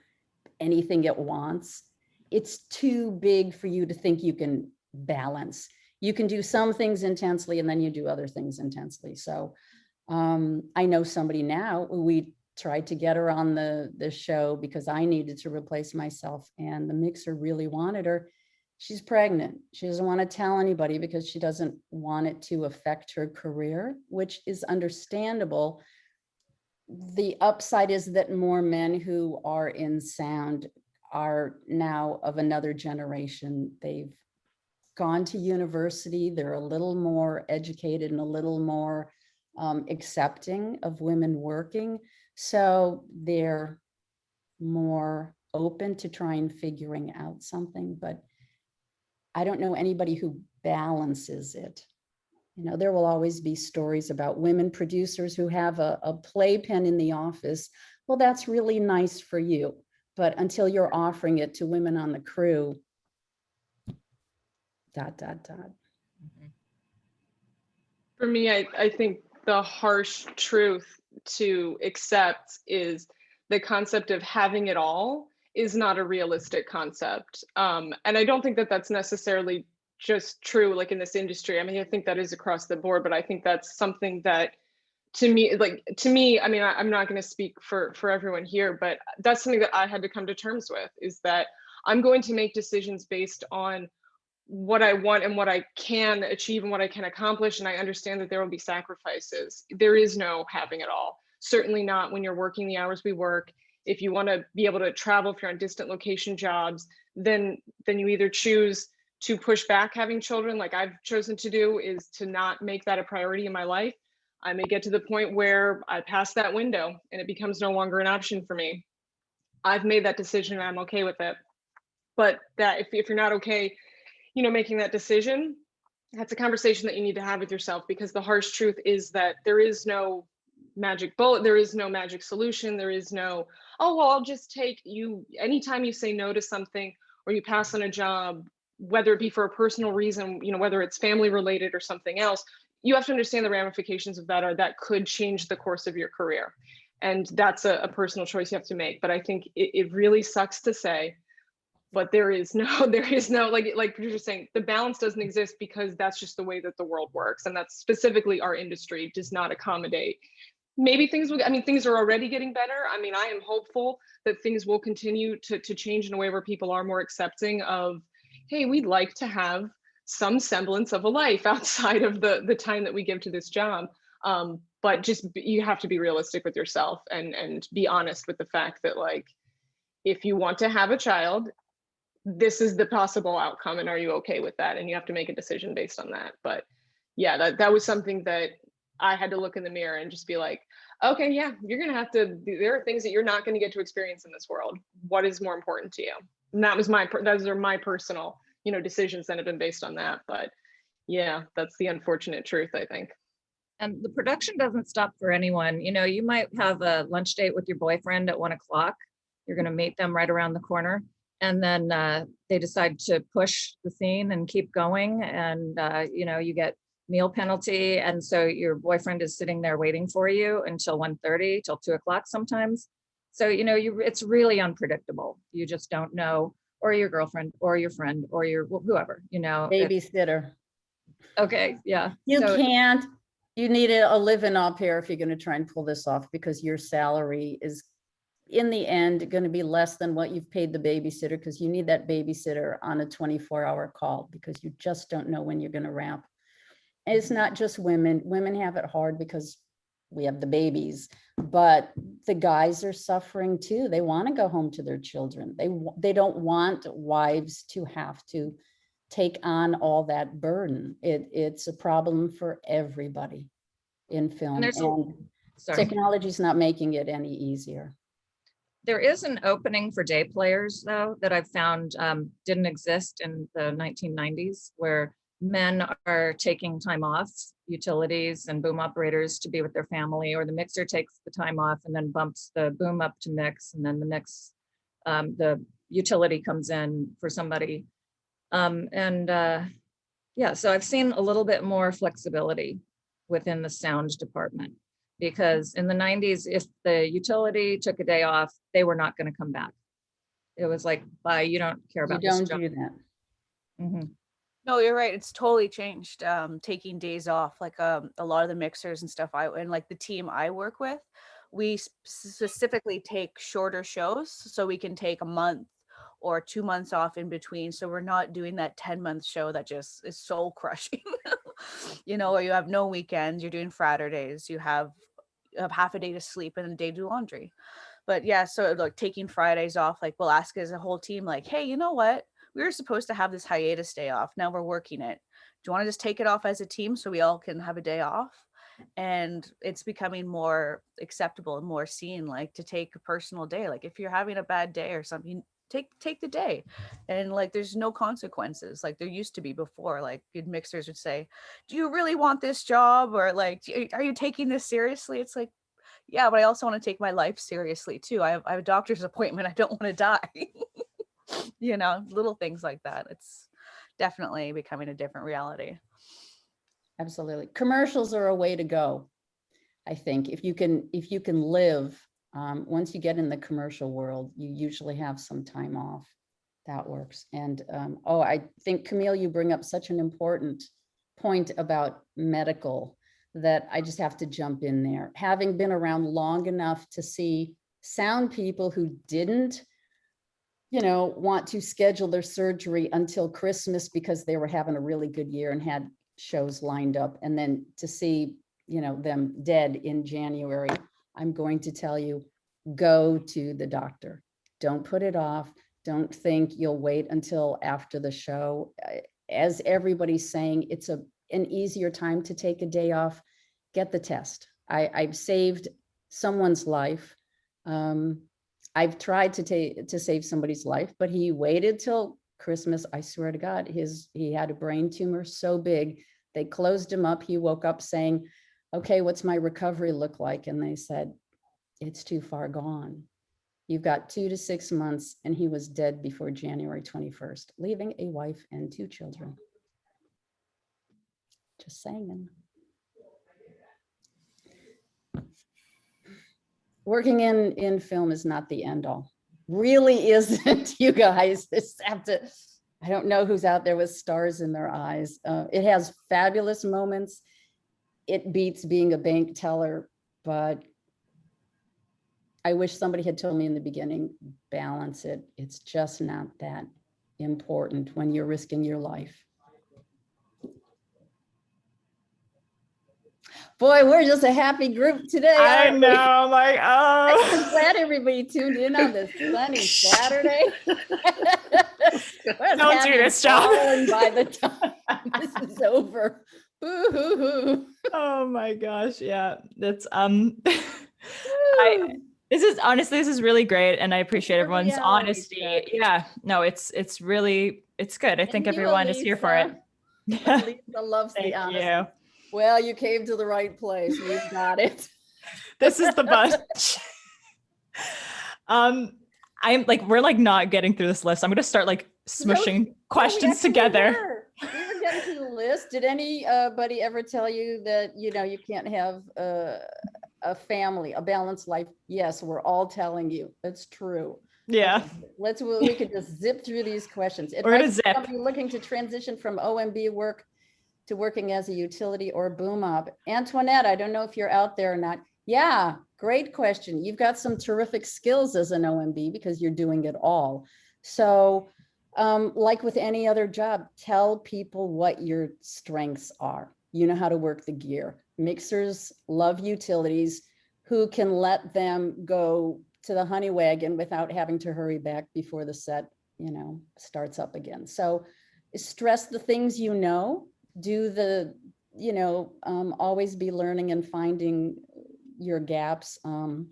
Anything it wants. It's too big for you to think you can balance. You can do some things intensely and then you do other things intensely. So I know somebody now, we tried to get her on the show because I needed to replace myself, and the mixer really wanted her. She's pregnant. She doesn't want to tell anybody because she doesn't want it to affect her career, which is understandable. The upside is that more men who are in sound are now of another generation. They've gone to university. They're a little more educated and a little more accepting of women working. So they're more open to trying figuring out something, but I don't know anybody who balances it. There will always be stories about women producers who have a playpen in the office. Well, that's really nice for you, but until you're offering it to women on the crew, ... For me, I think the harsh truth to accept is the concept of having it all is not a realistic concept. And I don't think that that's necessarily just true, like in this industry. I mean, I think that is across the board, but I think that's something that to me, I mean, I'm not going to speak for everyone here, but that's something that I had to come to terms with, is that I'm going to make decisions based on what I want and what I can achieve and what I can accomplish. And I understand that there will be sacrifices. There is no having it all. Certainly not when you're working the hours we work. If you want to be able to travel, if you're on distant location jobs, then you either choose to push back having children, like I've chosen to do, is to not make that a priority in my life. I may get to the point where I pass that window and it becomes no longer an option for me. I've made that decision and I'm okay with it. But that if you're not okay, making that decision, that's a conversation that you need to have with yourself, because the harsh truth is that there is no magic bullet. There is no magic solution. There is no, oh, well, I'll just take you. Anytime you say no to something or you pass on a job, whether it be for a personal reason, whether it's family related or something else, you have to understand the ramifications of that are that could change the course of your career. And that's a personal choice you have to make. But I think it really sucks to say, but there is no, like Patricia's saying, the balance doesn't exist because that's just the way that the world works. And that's specifically our industry does not accommodate. Maybe things are already getting better. I am hopeful that things will continue to change in a way where people are more accepting of, hey, we'd like to have some semblance of a life outside of the time that we give to this job. But just, you have to be realistic with yourself and be honest with the fact that, like, if you want to have a child, this is the possible outcome, and are you okay with that? And you have to make a decision based on that. But yeah, that was something that I had to look in the mirror and just be like, okay, yeah, you're gonna have to, there are things that you're not gonna get to experience in this world. What is more important to you? And those are my personal, decisions that have been based on that. But yeah, that's the unfortunate truth, I think. And the production doesn't stop for anyone. You might have a lunch date with your boyfriend at 1 o'clock. You're going to meet them right around the corner. And then they decide to push the scene and keep going. And, you get meal penalty. And so your boyfriend is sitting there waiting for you until 1:30, till 2 o'clock sometimes. So, it's really unpredictable. You just don't know, or your girlfriend or your friend or your whoever, Babysitter. Okay. Yeah. You can't. You need a live-in au pair if you're going to try and pull this off, because your salary is in the end going to be less than what you've paid the babysitter, because you need that babysitter on a 24-hour call, because you just don't know when you're going to ramp. And it's not just women. Women have it hard because we have the babies, but the guys are suffering too. They want to go home to their children. They don't want wives to have to take on all that burden. It's a problem for everybody in film, and technology is not making it any easier. There is an opening for day players, though, that I've found didn't exist in the 1990s, where men are taking time off, utilities and boom operators, to be with their family, or the mixer takes the time off and then bumps the boom up to mix, and then the mix, the utility comes in for somebody. Yeah, so I've seen a little bit more flexibility within the sound department, because in the 90s, if the utility took a day off, they were not going to come back. It was like, bye, you don't care about You this don't job. do that. Mm-hmm. No, you're right. It's totally changed. Taking days off, like a lot of the mixers and stuff, and like the team I work with, we specifically take shorter shows so we can take a month or 2 months off in between. So we're not doing that 10-month show that just is soul crushing, where you have no weekends, you're doing Fridays, you have half a day to sleep and a day to do laundry. But yeah, so like taking Fridays off, like we'll ask as a whole team, like, hey, you know what? We were supposed to have this hiatus day off. Now we're working it. Do you want to just take it off as a team so we all can have a day off? And it's becoming more acceptable and more seen, like to take a personal day. Like if you're having a bad day or something, take the day, and like there's no consequences like there used to be before. Like good mixers would say, do you really want this job, or like are you taking this seriously? It's like, yeah, but I also want to take my life seriously too. I have a doctor's appointment. I don't want to die. Little things like that. It's definitely becoming a different reality. Absolutely. Commercials are a way to go. I think if you can live, once you get in the commercial world, you usually have some time off. That works. And I think, Camille, you bring up such an important point about medical that I just have to jump in there. Having been around long enough to see sound people who didn't, want to schedule their surgery until Christmas because they were having a really good year and had shows lined up, and then to see, them dead in January, I'm going to tell you, go to the doctor. Don't put it off. Don't think you'll wait until after the show. As everybody's saying, it's an easier time to take a day off. Get the test. I've saved someone's life. I've tried to save somebody's life, but he waited till Christmas. I swear to God, he had a brain tumor so big, they closed him up. He woke up saying, okay, what's my recovery look like? And they said, it's too far gone. You've got 2 to 6 months. And he was dead before January 21st, leaving a wife and 2 children. Just saying. Working in film is not the end all. Really isn't, you guys. Just have to, I don't know who's out there with stars in their eyes. It has fabulous moments. It beats being a bank teller, but I wish somebody had told me in the beginning, balance it. It's just not that important when you're risking your life. Boy, we're just a happy group today. I know, like, oh. I'm glad everybody tuned in on this sunny Saturday. Don't do this, John. By the time this is over. Boo-hoo-hoo. Oh my gosh, yeah. That's this is really great, and I appreciate everyone's honesty. Yeah, no, it's really, it's good. I think everyone is here for it. Lisa loves the honesty. You. Well, you came to the right place. We've got it. This is the bunch. I'm like, we're like not getting through this list. I'm gonna start like smushing questions together. We were getting through the list. Did anybody ever tell you that, you know, you can't have a family, a balanced life? Yes, we're all telling you. It's true. Yeah. We could just zip through these questions. We're gonna zip. Somebody looking to transition from OMB work to working as a utility or boom op. Antoinette, I don't know if you're out there or not. Yeah, great question. You've got some terrific skills as an OMB because you're doing it all. So like with any other job, tell people what your strengths are. You know how to work the gear. Mixers love utilities. Who can let them go to the honey wagon without having to hurry back before the set, you know, starts up again. So stress the things you know. Do the, you know, always be learning and finding your gaps. And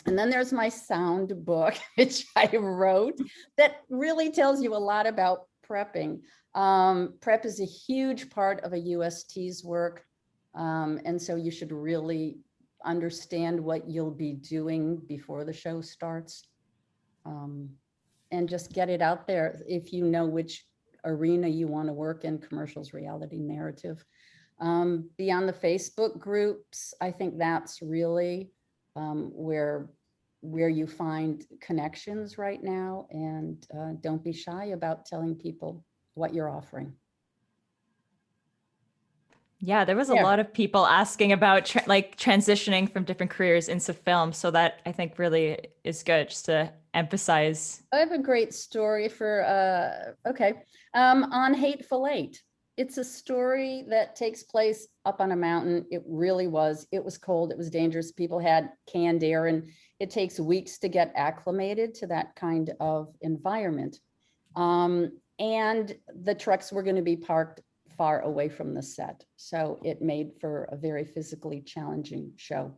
then there's my sound book, which I wrote, that really tells you a lot about prepping. Prep is a huge part of a UST's work. And so you should really understand what you'll be doing before the show starts. And just get it out there if you know which arena you want to work in, commercials, reality, narrative. Beyond the Facebook groups, I think that's really where you find connections right now, and don't be shy about telling people what you're offering. Yeah, there was a lot of people asking about transitioning from different careers into film. So that I think really is good, just to emphasize. I have a great story for, on Hateful Eight. It's a story that takes place up on a mountain. It really was. It was cold. It was dangerous. People had canned air, and it takes weeks to get acclimated to that kind of environment. And the trucks were going to be parked far away from the set. So it made for a very physically challenging show.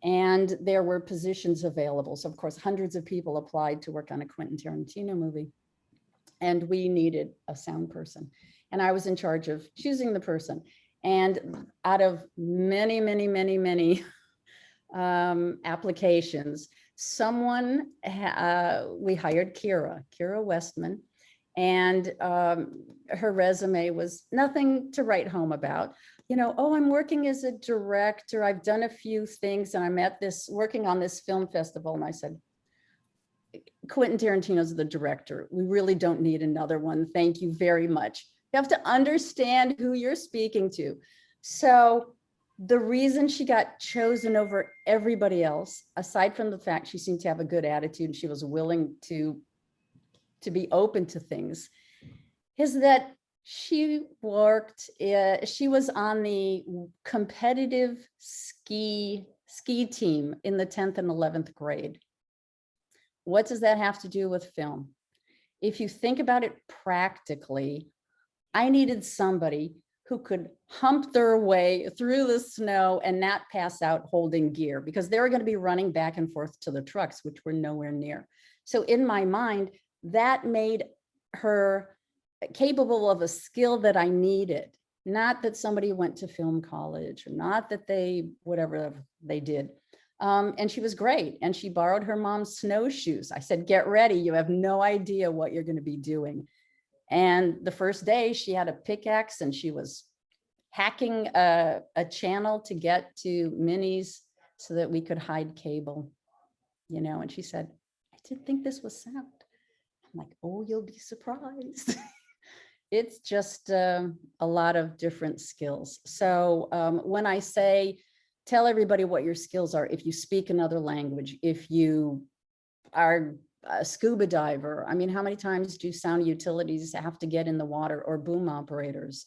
And there were positions available. So of course, hundreds of people applied to work on a Quentin Tarantino movie. And we needed a sound person. And I was in charge of choosing the person. And out of many, many, many, many applications, we hired Kira Westman. And her resume was nothing to write home about. You know, oh, I'm working as a director. I've done a few things, and I'm working on this film festival. And I said, Quentin Tarantino's the director. We really don't need another one. Thank you very much. You have to understand who you're speaking to. So the reason she got chosen over everybody else, aside from the fact she seemed to have a good attitude and she was willing to be open to things, is that she was on the competitive ski team in the 10th and 11th grade. What does that have to do with film? If you think about it practically, I needed somebody who could hump their way through the snow and not pass out holding gear, because they were going to be running back and forth to the trucks, which were nowhere near. So in my mind, that made her capable of a skill that I needed. Not that somebody went to film college, or not that they, whatever they did. And she was great. And she borrowed her mom's snowshoes. I said, get ready. You have no idea what you're going to be doing. And the first day she had a pickaxe and she was hacking a channel to get to minis so that we could hide cable, you know, and she said, I didn't think this was sound. I'm like, oh, you'll be surprised. It's just a lot of different skills. So when I say, tell everybody what your skills are, if you speak another language, if you are a scuba diver, I mean, how many times do sound utilities have to get in the water, or boom operators?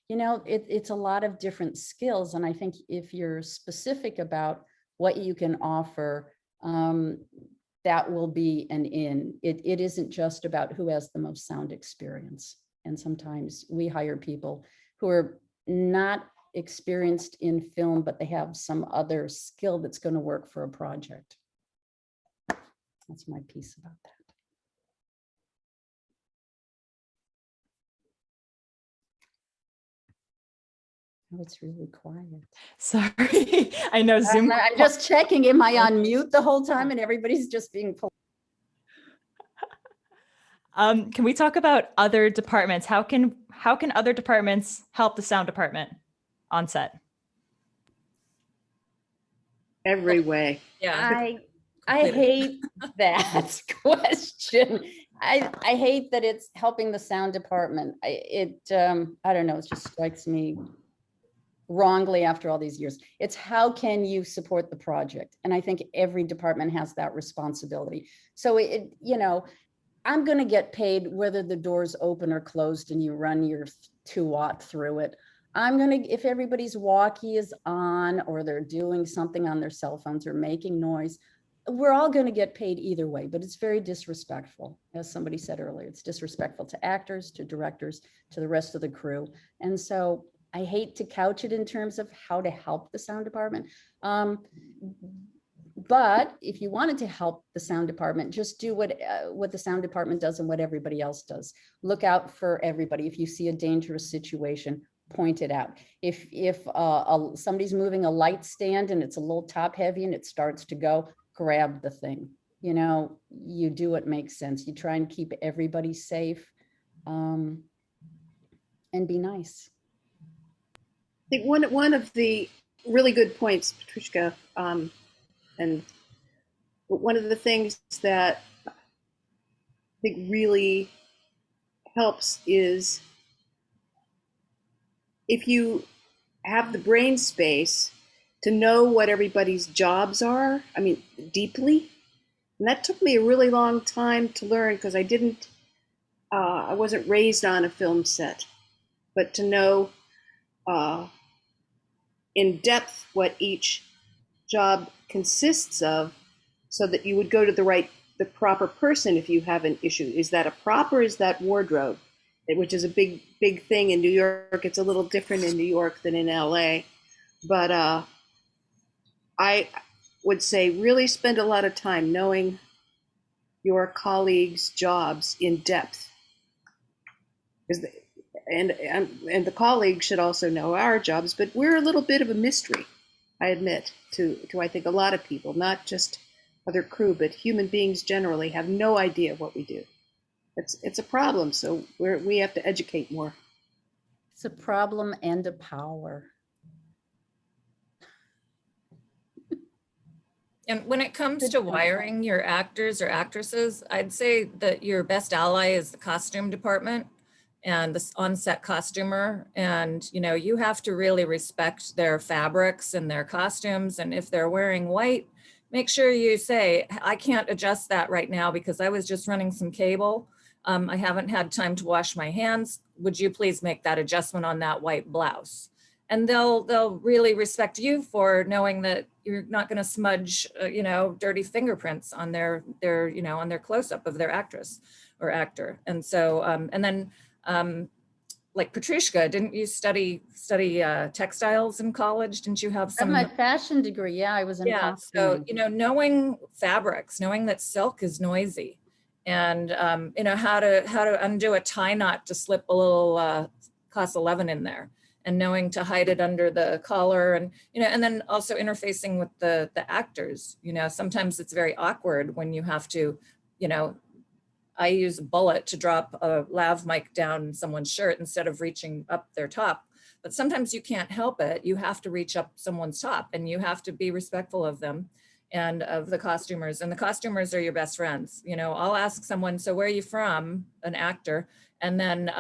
You know, it's a lot of different skills. And I think if you're specific about what you can offer, that will be an in. It isn't just about who has the most sound experience. And sometimes we hire people who are not experienced in film, but they have some other skill that's going to work for a project. That's my piece about that. Oh, it's really quiet. Sorry, I know Zoom. I'm just checking, am I on mute the whole time and everybody's just being pulled? Can we talk about other departments? How can other departments help the sound department on set? Every way. Yeah. I hate that question. I hate that it's helping the sound department. I don't know, it just strikes me wrongly after all these years. It's how can you support the project? And I think every department has that responsibility. So you know, I'm going to get paid whether the door's open or closed and you run your 2-watt through it. I'm going to, if everybody's walkie is on or they're doing something on their cell phones or making noise, we're all going to get paid either way, but it's very disrespectful. As somebody said earlier, it's disrespectful to actors, to directors, to the rest of the crew. And so I hate to couch it in terms of how to help the sound department. But if you wanted to help the sound department, just do what the sound department does and what everybody else does. Look out for everybody. If you see a dangerous situation, point it out. If somebody's moving a light stand and it's a little top heavy and it starts to go, grab the thing. You know, you do what makes sense. You try and keep everybody safe, and be nice. I think one of the really good points, Patricia, and one of the things that I think really helps is if you have the brain space to know what everybody's jobs are, I mean, deeply. And that took me a really long time to learn because I wasn't raised on a film set, but to know in depth what each job consists of so that you would go to the proper person if you have an issue. Is that a prop or is that wardrobe? Which is a big thing in New York. It's a little different in New York than in LA. But I would say really spend a lot of time knowing your colleagues' jobs in depth. And the colleagues should also know our jobs, but we're a little bit of a mystery, I admit, to I think a lot of people, not just other crew, but human beings generally have no idea what we do. It's a problem, so we have to educate more. It's a problem and a power. And when it comes to wiring your actors or actresses, I'd say that your best ally is the costume department and the on-set costumer. And, you know, you have to really respect their fabrics and their costumes. And if they're wearing white, make sure you say, I can't adjust that right now because I was just running some cable. I haven't had time to wash my hands. Would you please make that adjustment on that white blouse? And they'll really respect you for knowing that you're not going to smudge, you know, dirty fingerprints on their you know, on their close-up of their actress or actor. And so, and then, like Patricia, didn't you study textiles in college? Didn't you have some? My fashion degree, yeah, I was in. Yeah, so you know, knowing fabrics, knowing that silk is noisy, and you know how to undo a tie knot to slip a little COS-11 in there, and knowing to hide it under the collar, and and then also interfacing with the actors. Sometimes it's very awkward when you have to, I use a bullet to drop a lav mic down someone's shirt instead of reaching up their top. But sometimes you can't help it. You have to reach up someone's top, and you have to be respectful of them and of the costumers. And the costumers are your best friends. I'll ask someone, so where are you from, an actor? And then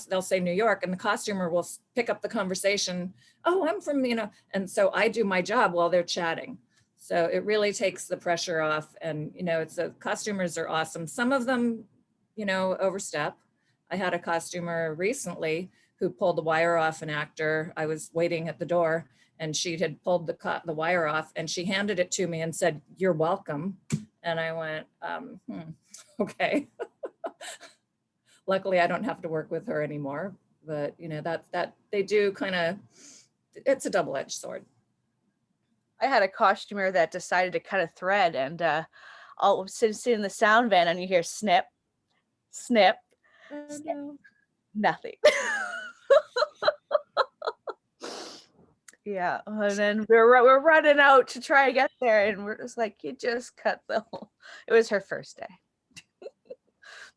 they'll say New York, and the costumer will pick up the conversation. Oh, I'm from, and so I do my job while they're chatting. So it really takes the pressure off. And, the costumers are awesome. Some of them, overstep. I had a costumer recently who pulled the wire off an actor. I was waiting at the door, and she had pulled the wire off, and she handed it to me and said, "You're welcome." And I went, okay. Luckily, I don't have to work with her anymore, but that they do it's a double-edged sword. I had a costumer that decided to cut a thread, and I'll sit in the sound van, and you hear snip, snip, snip. No. Nothing. Yeah, and then we're running out to try to get there, and we're just like, you just cut the whole. It was her first day,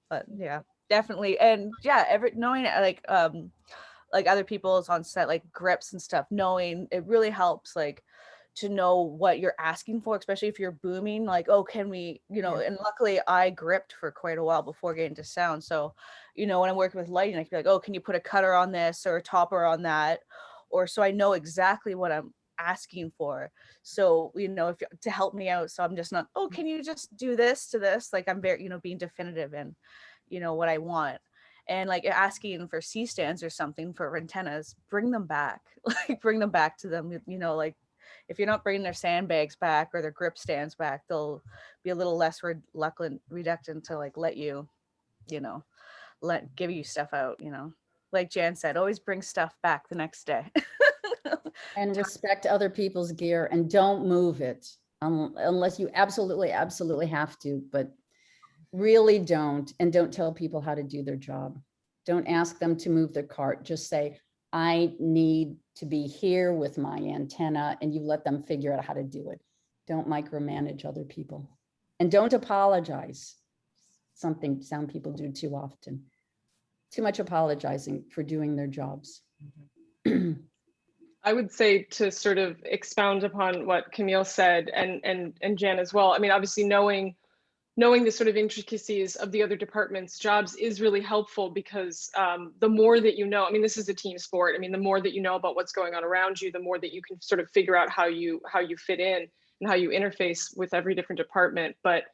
but yeah, definitely, and yeah, knowing like other people's on set, like grips and stuff, knowing it really helps, like to know what you're asking for, especially if you're booming, like, oh, can we, and luckily I gripped for quite a while before getting to sound. So, when I'm working with lighting, I can be like, oh, can you put a cutter on this or a topper on that? Or so I know exactly what I'm asking for. So, if to help me out. So I'm just not, oh, can you just do this to this? Like I'm very, being definitive in, what I want. And like asking for C-stands or something for antennas, bring them back, like bring them back to them, like, if you're not bringing their sandbags back or their grip stands back, they'll be a little less reluctant to like let you, give you stuff out, Like Jan said, always bring stuff back the next day. And respect other people's gear, and don't move it unless you absolutely have to, but really don't. And don't tell people how to do their job. Don't ask them to move their cart. Just say, I need to be here with my antenna, and you let them figure out how to do it. Don't micromanage other people, and don't apologize. Something sound people do too often. Too much apologizing for doing their jobs. I would say, to sort of expound upon what Camille said, and Jan as well. I mean, obviously knowing the sort of intricacies of the other departments' jobs is really helpful, because the more that I mean, this is a team sport. I mean, the more that you know about what's going on around you, the more that you can sort of figure out how you fit in and how you interface with every different department. But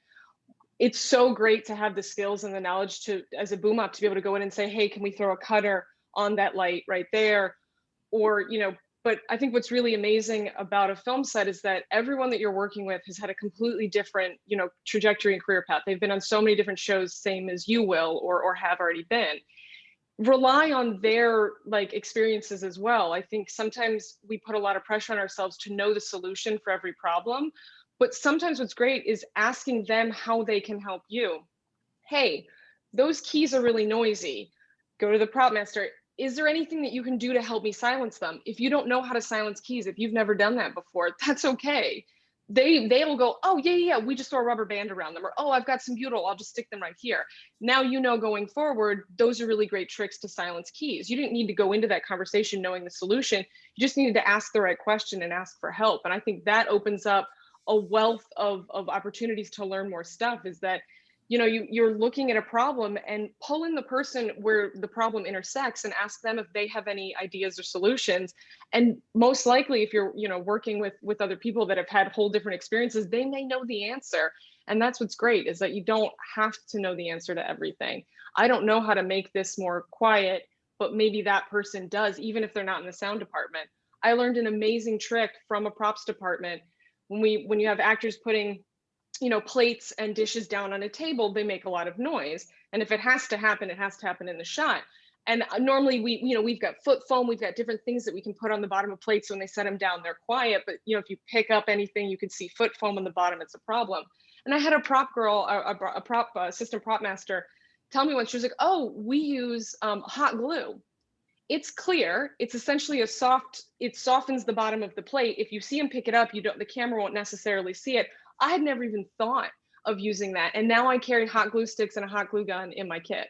it's so great to have the skills and the knowledge to, as a boom op, to be able to go in and say, hey, can we throw a cutter on that light right there? Or, but I think what's really amazing about a film set is that everyone that you're working with has had a completely different, trajectory and career path. They've been on so many different shows, same as you will, or have already been. Rely on their experiences as well. I think sometimes we put a lot of pressure on ourselves to know the solution for every problem, but sometimes what's great is asking them how they can help you. Hey, those keys are really noisy. Go to the prop master. Is there anything that you can do to help me silence them? If you don't know how to silence keys, if you've never done that before, that's okay. They'll go, oh yeah, we just throw a rubber band around them, or oh, I've got some butyl, I'll just stick them right here. Now going forward, those are really great tricks to silence keys. You didn't need to go into that conversation knowing the solution. You just needed to ask the right question and ask for help. And I think that opens up a wealth of opportunities to learn more stuff, is that you're looking at a problem and pull in the person where the problem intersects and ask them if they have any ideas or solutions. And most likely, if you're working with other people that have had whole different experiences, they may know the answer. And that's what's great, is that you don't have to know the answer to everything. I don't know how to make this more quiet, but maybe that person does, even if they're not in the sound department. I learned an amazing trick from a props department. When you have actors putting plates and dishes down on a table, they make a lot of noise. And if it has to happen, it has to happen in the shot. And normally we've got foot foam, we've got different things that we can put on the bottom of plates. When they set them down, they're quiet. But if you pick up anything, you can see foot foam on the bottom, it's a problem. And I had a prop girl, a prop assistant prop master, tell me once, she was like, oh, we use hot glue. it's clear. It's essentially it softens the bottom of the plate. If you see him pick it up, the camera won't necessarily see it. I had never even thought of using that. And now I carry hot glue sticks and a hot glue gun in my kit.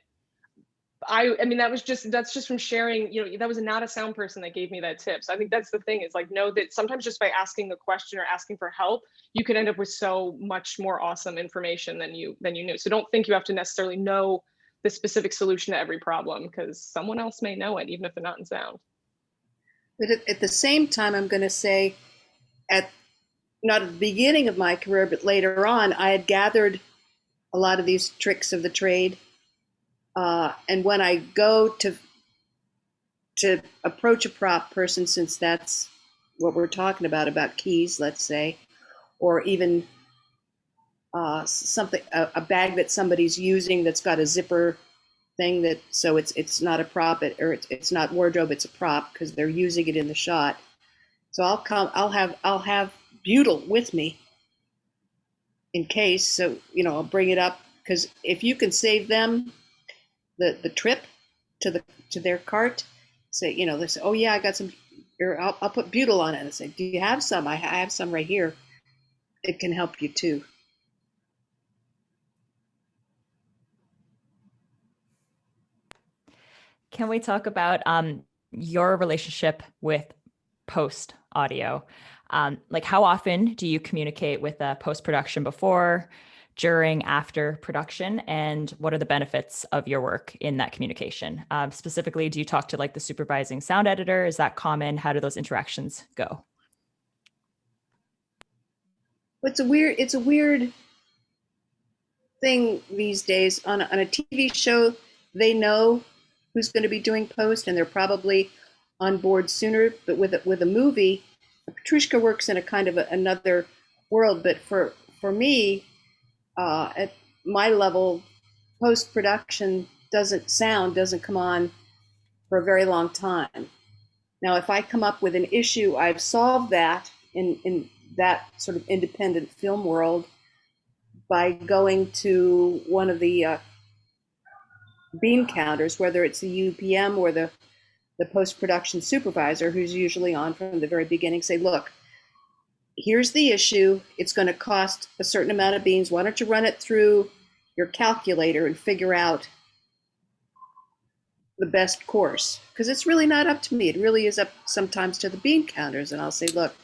I mean, that's just from sharing, that was not a sound person that gave me that tip. So I think that's the thing, is like, know that sometimes just by asking the question or asking for help, you could end up with so much more awesome information than you knew. So don't think you have to necessarily know the specific solution to every problem, because someone else may know it, even if they're not in sound. But at the same time, I'm going to say, not at the beginning of my career, but later on, I had gathered a lot of these tricks of the trade. And when I go to approach a prop person, since that's what we're talking about keys, let's say, or even something, a bag that somebody's using that's got a zipper thing, that so it's not a prop, or it's not wardrobe, it's a prop because they're using it in the shot. So I'll have butyl with me in case. So I'll bring it up, because if you can save them the trip to their cart, say they say, oh yeah, I got some here, I'll put butyl on it, and say, do you have some? I have some right here. It can help you too. Can we talk about your relationship with post audio? Like, how often do you communicate with post-production before, during, after production, and what are the benefits of your work in that communication? Specifically, do you talk to like the supervising sound editor? Is that common? How do those interactions go? It's a weird thing these days. On a TV show, they know who's going to be doing post, and they're probably on board sooner. But with a movie, Petrushka works in a kind of another world. But for me, at my level, post production doesn't come on for a very long time. Now, if I come up with an issue, I've solved that in that sort of independent film world by going to one of the bean counters, whether it's the UPM or the post-production supervisor, who's usually on from the very beginning, say, look, here's the issue. It's going to cost a certain amount of beans. Why don't you run it through your calculator and figure out the best course? Because it's really not up to me. It really is up sometimes to the bean counters. And I'll say, look,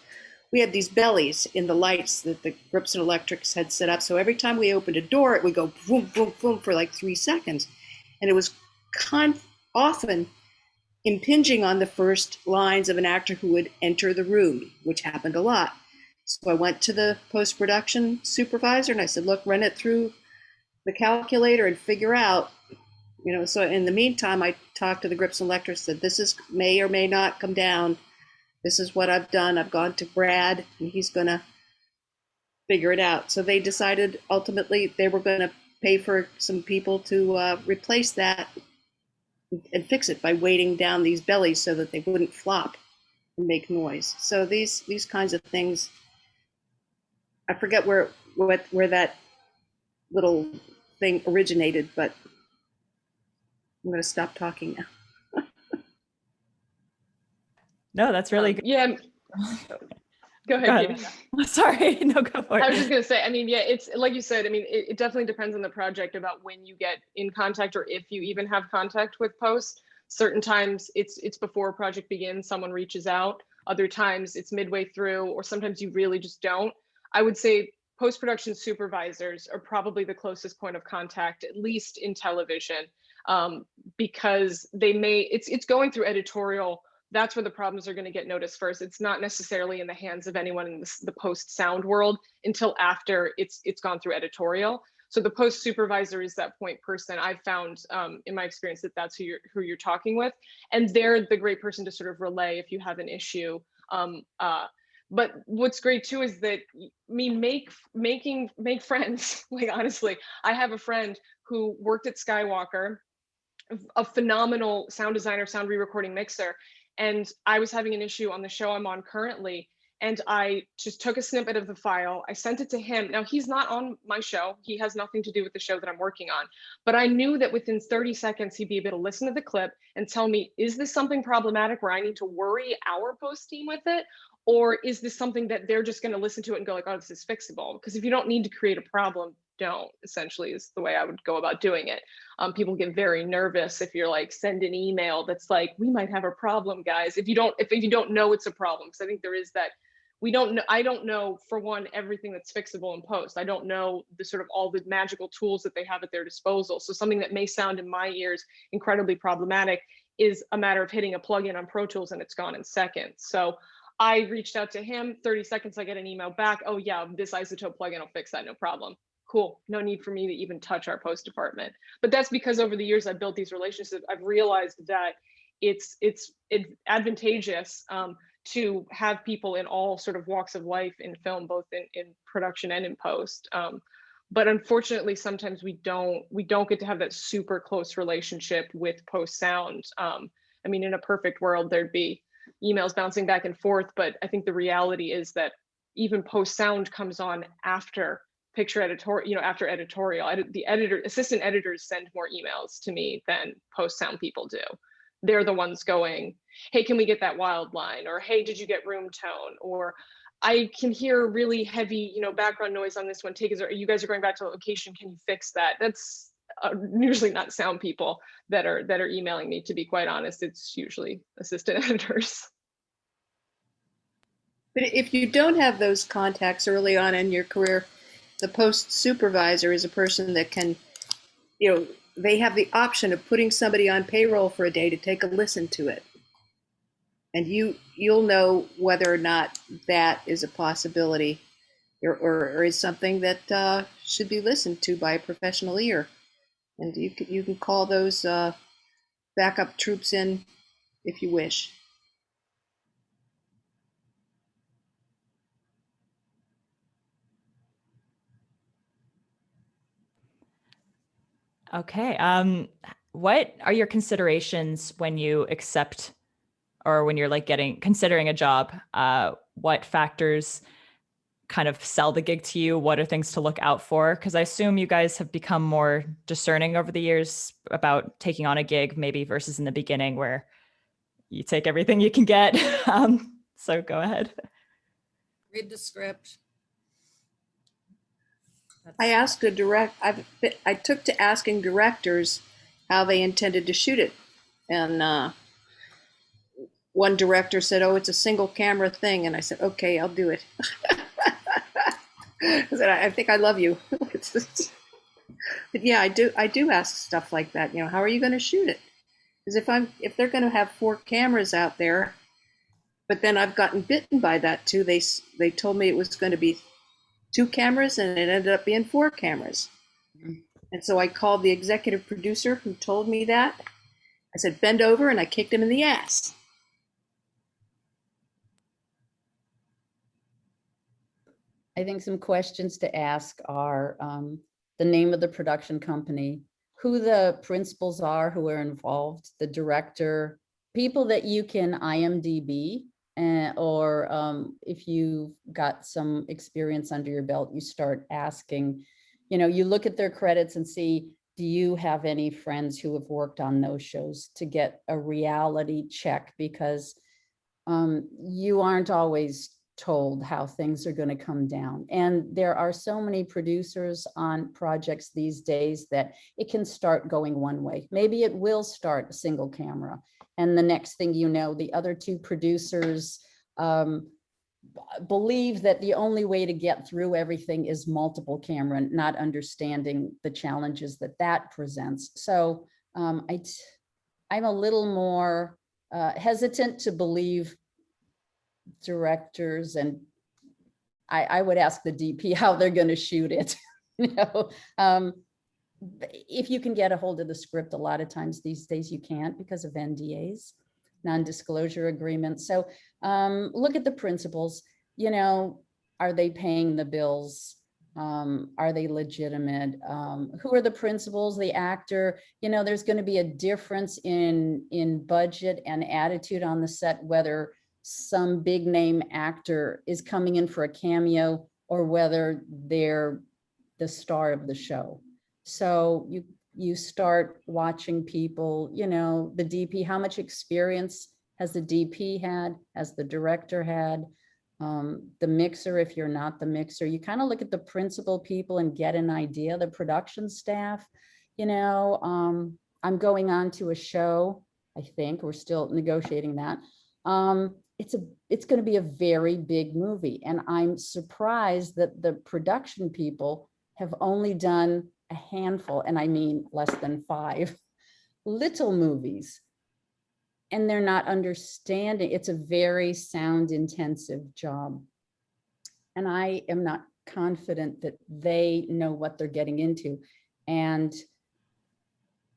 we had these bellies in the lights that the Gripson Electrics had set up. So every time we opened a door, it would go boom, boom, boom for like 3 seconds. And it was often impinging on the first lines of an actor who would enter the room, which happened a lot. So I went to the post-production supervisor and I said, look, run it through the calculator and figure out, so in the meantime, I talked to the Gripson Electrics, said, this may or may not come down. This is what I've done. I've gone to Brad and he's going to figure it out. So they decided ultimately they were going to pay for some people to replace that and fix it by weighting down these bellies so that they wouldn't flop and make noise. So these kinds of things, I forget where that little thing originated, but I'm going to stop talking now. No, that's really good. Yeah. Go ahead, Katie. Sorry, no, go for it. I was just going to say, I mean, yeah, it's like you said, I mean, it definitely depends on the project about when you get in contact, or if you even have contact with post. Certain times it's before a project begins, someone reaches out. Other times it's midway through, or sometimes you really just don't. I would say post-production supervisors are probably the closest point of contact, at least in television, because it's going through editorial. That's where the problems are going to get noticed first. It's not necessarily in the hands of anyone in the post sound world until after it's gone through editorial. So the post supervisor is that point person. I've found in my experience that that's who you're talking with, and they're the great person to sort of relay if you have an issue. But what's great too is that make friends. Like, honestly, I have a friend who worked at Skywalker, a phenomenal sound designer, sound re-recording mixer. And I was having an issue on the show I'm on currently, and I just took a snippet of the file. I sent it to him. Now, he's not on my show. He has nothing to do with the show that I'm working on. But I knew that within 30 seconds, he'd be able to listen to the clip and tell me, is this something problematic where I need to worry our post team with it? Or is this something that they're just going to listen to it and go like, oh, this is fixable? Because if you don't need to create a problem, don't, essentially, is the way I would go about doing it. People get very nervous if you're like, send an email that's like, we might have a problem, guys. If you don't know it's a problem, because I think there is that. I don't know, for one, everything that's fixable in post. I don't know the sort of all the magical tools that they have at their disposal. So something that may sound in my ears incredibly problematic is a matter of hitting a plugin on Pro Tools and it's gone in seconds. So I reached out to him, 30 seconds, I get an email back. Oh yeah, this isotope plugin will fix that, no problem. Cool, no need for me to even touch our post department. But that's because over the years I've built these relationships. I've realized that it's advantageous to have people in all sort of walks of life in film, both in production and in post. But unfortunately, sometimes we don't get to have that super close relationship with post sound. I mean, in a perfect world, there'd be emails bouncing back and forth, but I think the reality is that even post sound comes on after picture editorial, after editorial. The assistant editors send more emails to me than post sound people do. They're the ones going, hey, can we get that wild line? Or hey, did you get room tone? Or I can hear really heavy, background noise on this one. You guys are going back to location. Can you fix that? That's usually not sound people that are emailing me, to be quite honest. It's usually assistant editors. But if you don't have those contacts early on in your career, the post supervisor is a person that can, they have the option of putting somebody on payroll for a day to take a listen to it. And you'll know whether or not that is a possibility or is something that should be listened to by a professional ear. And you can call those backup troops in if you wish. Okay. What are your considerations when you accept or when you're like considering a job? What factors kind of sell the gig to you? What are things to look out for? Because I assume you guys have become more discerning over the years about taking on a gig, maybe versus in the beginning where you take everything you can get. So go ahead. Read the script. I took to asking directors how they intended to shoot it. And one director said, oh, it's a single camera thing. And I said, okay, I'll do it. I said, I think I love you. But yeah, I do ask stuff like that. How are you going to shoot it? Because if they're going to have 4 cameras out there, but then I've gotten bitten by that too. They told me it was going to be 2 cameras and it ended up being 4 cameras. Mm-hmm. And so I called the executive producer who told me that. I said, bend over, and I kicked him in the ass. I think some questions to ask are the name of the production company, who the principals are who are involved, the director, people that you can IMDb, or if you've got some experience under your belt, you start asking, you look at their credits and see, do you have any friends who have worked on those shows, to get a reality check, because you aren't always told how things are going to come down. And there are so many producers on projects these days that it can start going one way. Maybe it will start a single camera. And the next thing you know, the other 2 producers believe that the only way to get through everything is multiple camera, not understanding the challenges that presents. So I'm a little more hesitant to believe directors, and I would ask the DP how they're going to shoot it. If you can get a hold of the script, a lot of times these days you can't because of NDAs, non-disclosure agreements. So look at the principals. Are they paying the bills? Are they legitimate? Who are the principals, the actor? There's going to be a difference in budget and attitude on the set, whether some big name actor is coming in for a cameo or whether they're the star of the show. So you start watching people, you know, the DP, how much experience has the DP had, has the director had, the mixer, if you're not the mixer, you kind of look at the principal people and get an idea, the production staff, you know, I'm going on to a show, I think we're still negotiating that. It's going to be a very big movie. And I'm surprised that the production people have only done a handful, and I mean less than 5 little movies. And they're not understanding. It's a very sound intensive job. And I am not confident that they know what they're getting into. And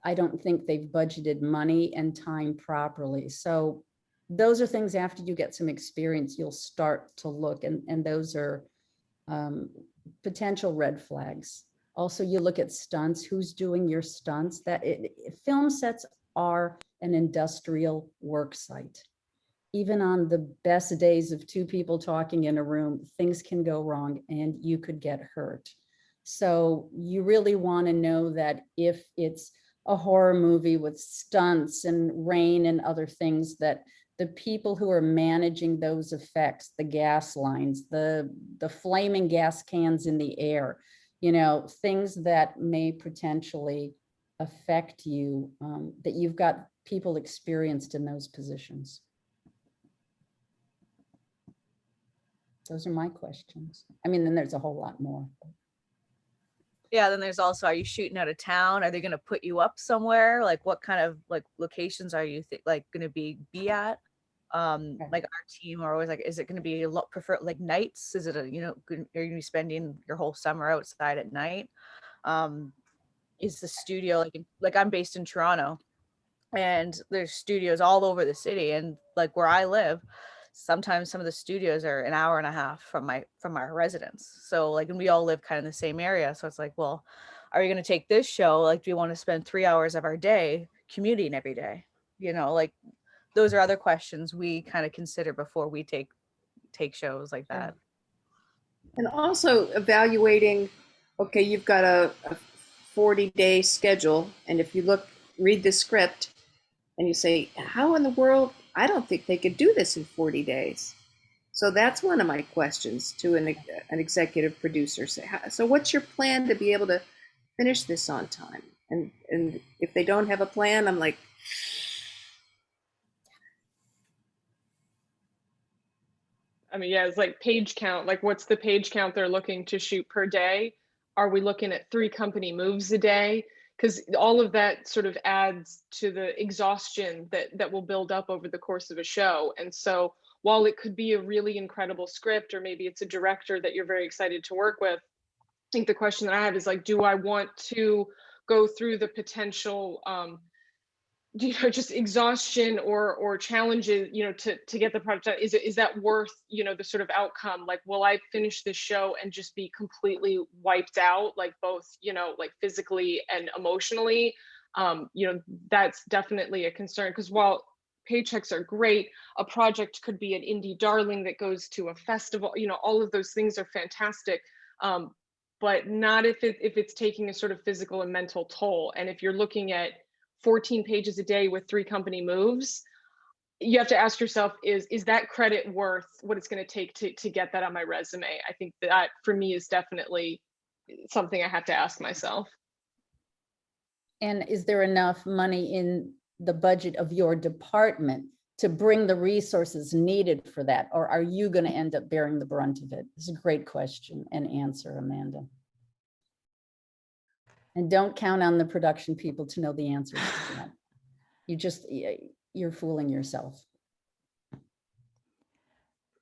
I don't think they've budgeted money and time properly. So those are things after you get some experience, you'll start to look, and those are potential red flags. Also, you look at stunts, who's doing your stunts, film sets are an industrial work site. Even on the best days of 2 people talking in a room, things can go wrong and you could get hurt. So you really want to know that if it's a horror movie with stunts and rain and other things, that the people who are managing those effects, the gas lines, the flaming gas cans in the air, you know, things that may potentially affect you, that you've got people experienced in those positions. Those are my questions. I mean, then there's a whole lot more. Yeah, then there's also, are you shooting out of town? Are they going to put you up somewhere? Like what kind of like locations are you like going to be at? Like our team are always like, is it going to be a lot prefer like nights? Is it a, you know, are you going to be spending your whole summer outside at night? Is the studio like I'm based in Toronto, and there's studios all over the city, and like where I live, sometimes some of the studios are an hour and a half from our residence. So like, and we all live kind of in the same area. So it's like, well, are you going to take this show? Like, do you want to spend 3 hours of our day commuting every day? You know, like those are other questions we kind of consider before we take shows like that. And also evaluating, okay, you've got a 40-day schedule. And if you read the script and you say, how in the world, I don't think they could do this in 40 days. So that's one of my questions to an executive producer. So what's your plan to be able to finish this on time? And if they don't have a plan, I'm like, I mean, yeah, it's like page count. Like, what's the page count they're looking to shoot per day? Are we looking at 3 company moves a day? Because all of that sort of adds to the exhaustion that will build up over the course of a show. And so while it could be a really incredible script, or maybe it's a director that you're very excited to work with, I think the question that I have is like, do I want to go through the potential you know, just exhaustion or challenges, you know, to get the project done? Is that worth, you know, the sort of outcome? Like, will I finish this show and just be completely wiped out, like both, you know, like physically and emotionally? You know, that's definitely a concern, because while paychecks are great, a project could be an indie darling that goes to a festival, you know, all of those things are fantastic. But not if it's taking a sort of physical and mental toll. And if you're looking at 14 pages a day with 3 company moves, you have to ask yourself, is that credit worth what it's going to take to get that on my resume? I think that for me is definitely something I have to ask myself. And is there enough money in the budget of your department to bring the resources needed for that? Or are you going to end up bearing the brunt of it? It's a great question and answer, Amanda. And don't count on the production people to know the answers to that. You're fooling yourself.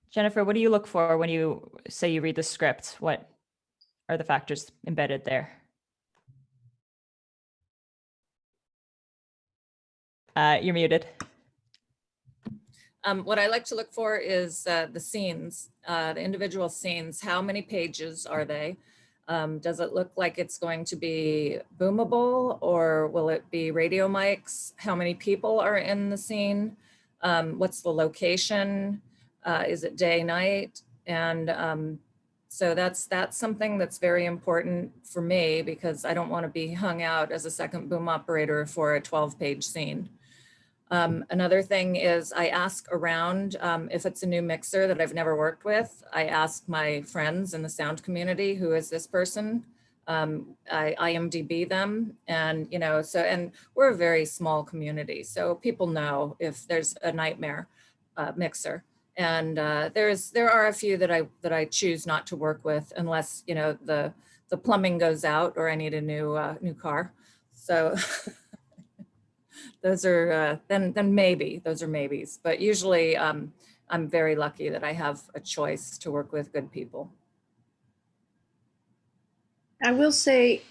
Jennifer, what do you look for when you say you read the script? What are the factors embedded there? You're muted. What I like to look for is the scenes, the individual scenes. How many pages are they? Does it look like it's going to be boomable, or will it be radio mics? How many people are in the scene? What's the location? Is it day, night? And so that's something that's very important for me, because I don't want to be hung out as a second boom operator for a 12-page scene. Another thing is I ask around if it's a new mixer that I've never worked with. I ask my friends in the sound community, who is this person? I IMDb them, and and we're a very small community, so people know if there's a nightmare mixer. And there are a few that I choose not to work with unless the plumbing goes out or I need a new car. So those are then maybe those are maybes, but usually I'm very lucky that I have a choice to work with good people. I will say,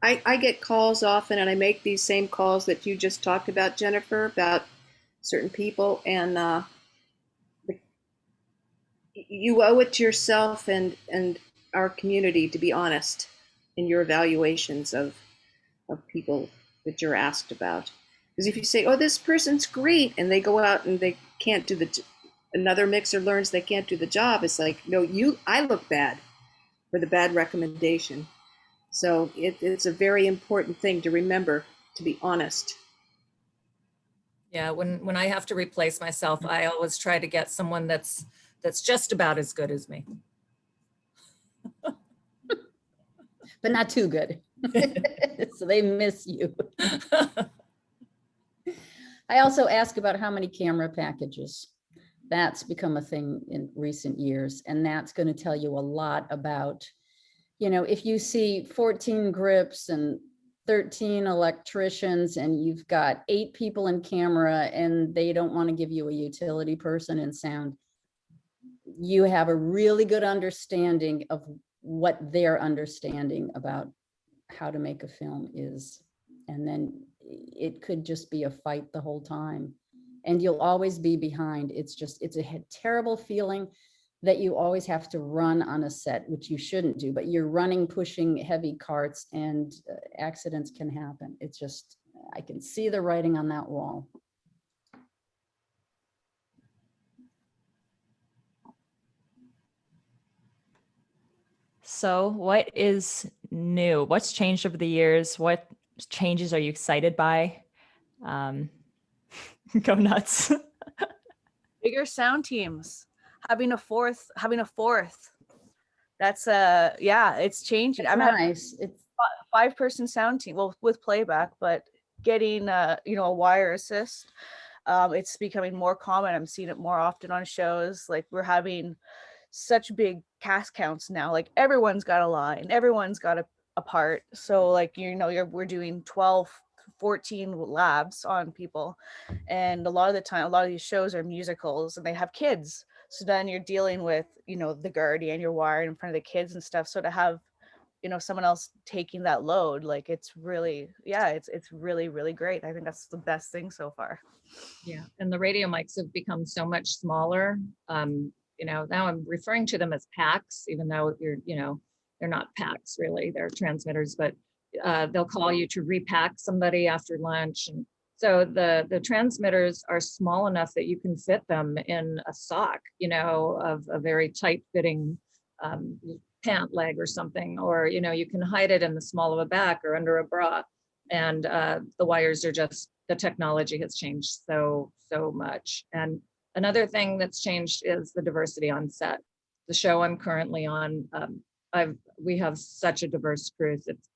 I get calls often, and I make these same calls that you just talked about, Jennifer, about certain people, and you owe it to yourself and our community to be honest in your evaluations of people that you're asked about. Because if you say, "Oh, this person's great," and they go out and they can't do another mixer learns they can't do the job, it's like, no, I look bad for the bad recommendation. So it's a very important thing to remember, to be honest. Yeah, when I have to replace myself, I always try to get someone that's just about as good as me. But not too good. So they miss you. I also ask about how many camera packages. That's become a thing in recent years, and that's going to tell you a lot about, if you see 14 grips and 13 electricians and you've got 8 people in camera and they don't want to give you a utility person in sound, you have a really good understanding of what their understanding about how to make a film is. And then it could just be a fight the whole time, and you'll always be behind. It's a terrible feeling that you always have to run on a set, which you shouldn't do, but you're running, pushing heavy carts, and accidents can happen. It's just, I can see the writing on that wall. So what is new? What's changed over the years? What changes are you excited by? Go nuts. Bigger sound teams, having a fourth. That's yeah, it's changing. It's I've had nice. It's 5-person sound team, well, with playback, but getting a wire assist, it's becoming more common. I'm seeing it more often on shows. Like, we're having such big cast counts now, like everyone's got a line, everyone's got a part. So like, we're doing 12, 14 labs on people, and a lot of the time, a lot of these shows are musicals and they have kids, so then you're dealing with the guardian, your wire in front of the kids and stuff. So to have someone else taking that load, like, it's really, yeah, it's really, really great. I think that's the best thing so far. Yeah, and the radio mics have become so much smaller. Now I'm referring to them as packs, even though they're not packs really, they're transmitters, but they'll call you to repack somebody after lunch. And so the transmitters are small enough that you can fit them in a sock, of a very tight fitting pant leg or something, or, you can hide it in the small of a back or under a bra. And the wires are just, the technology has changed so much. And another thing that's changed is the diversity on set. The show I'm currently on, we have such a diverse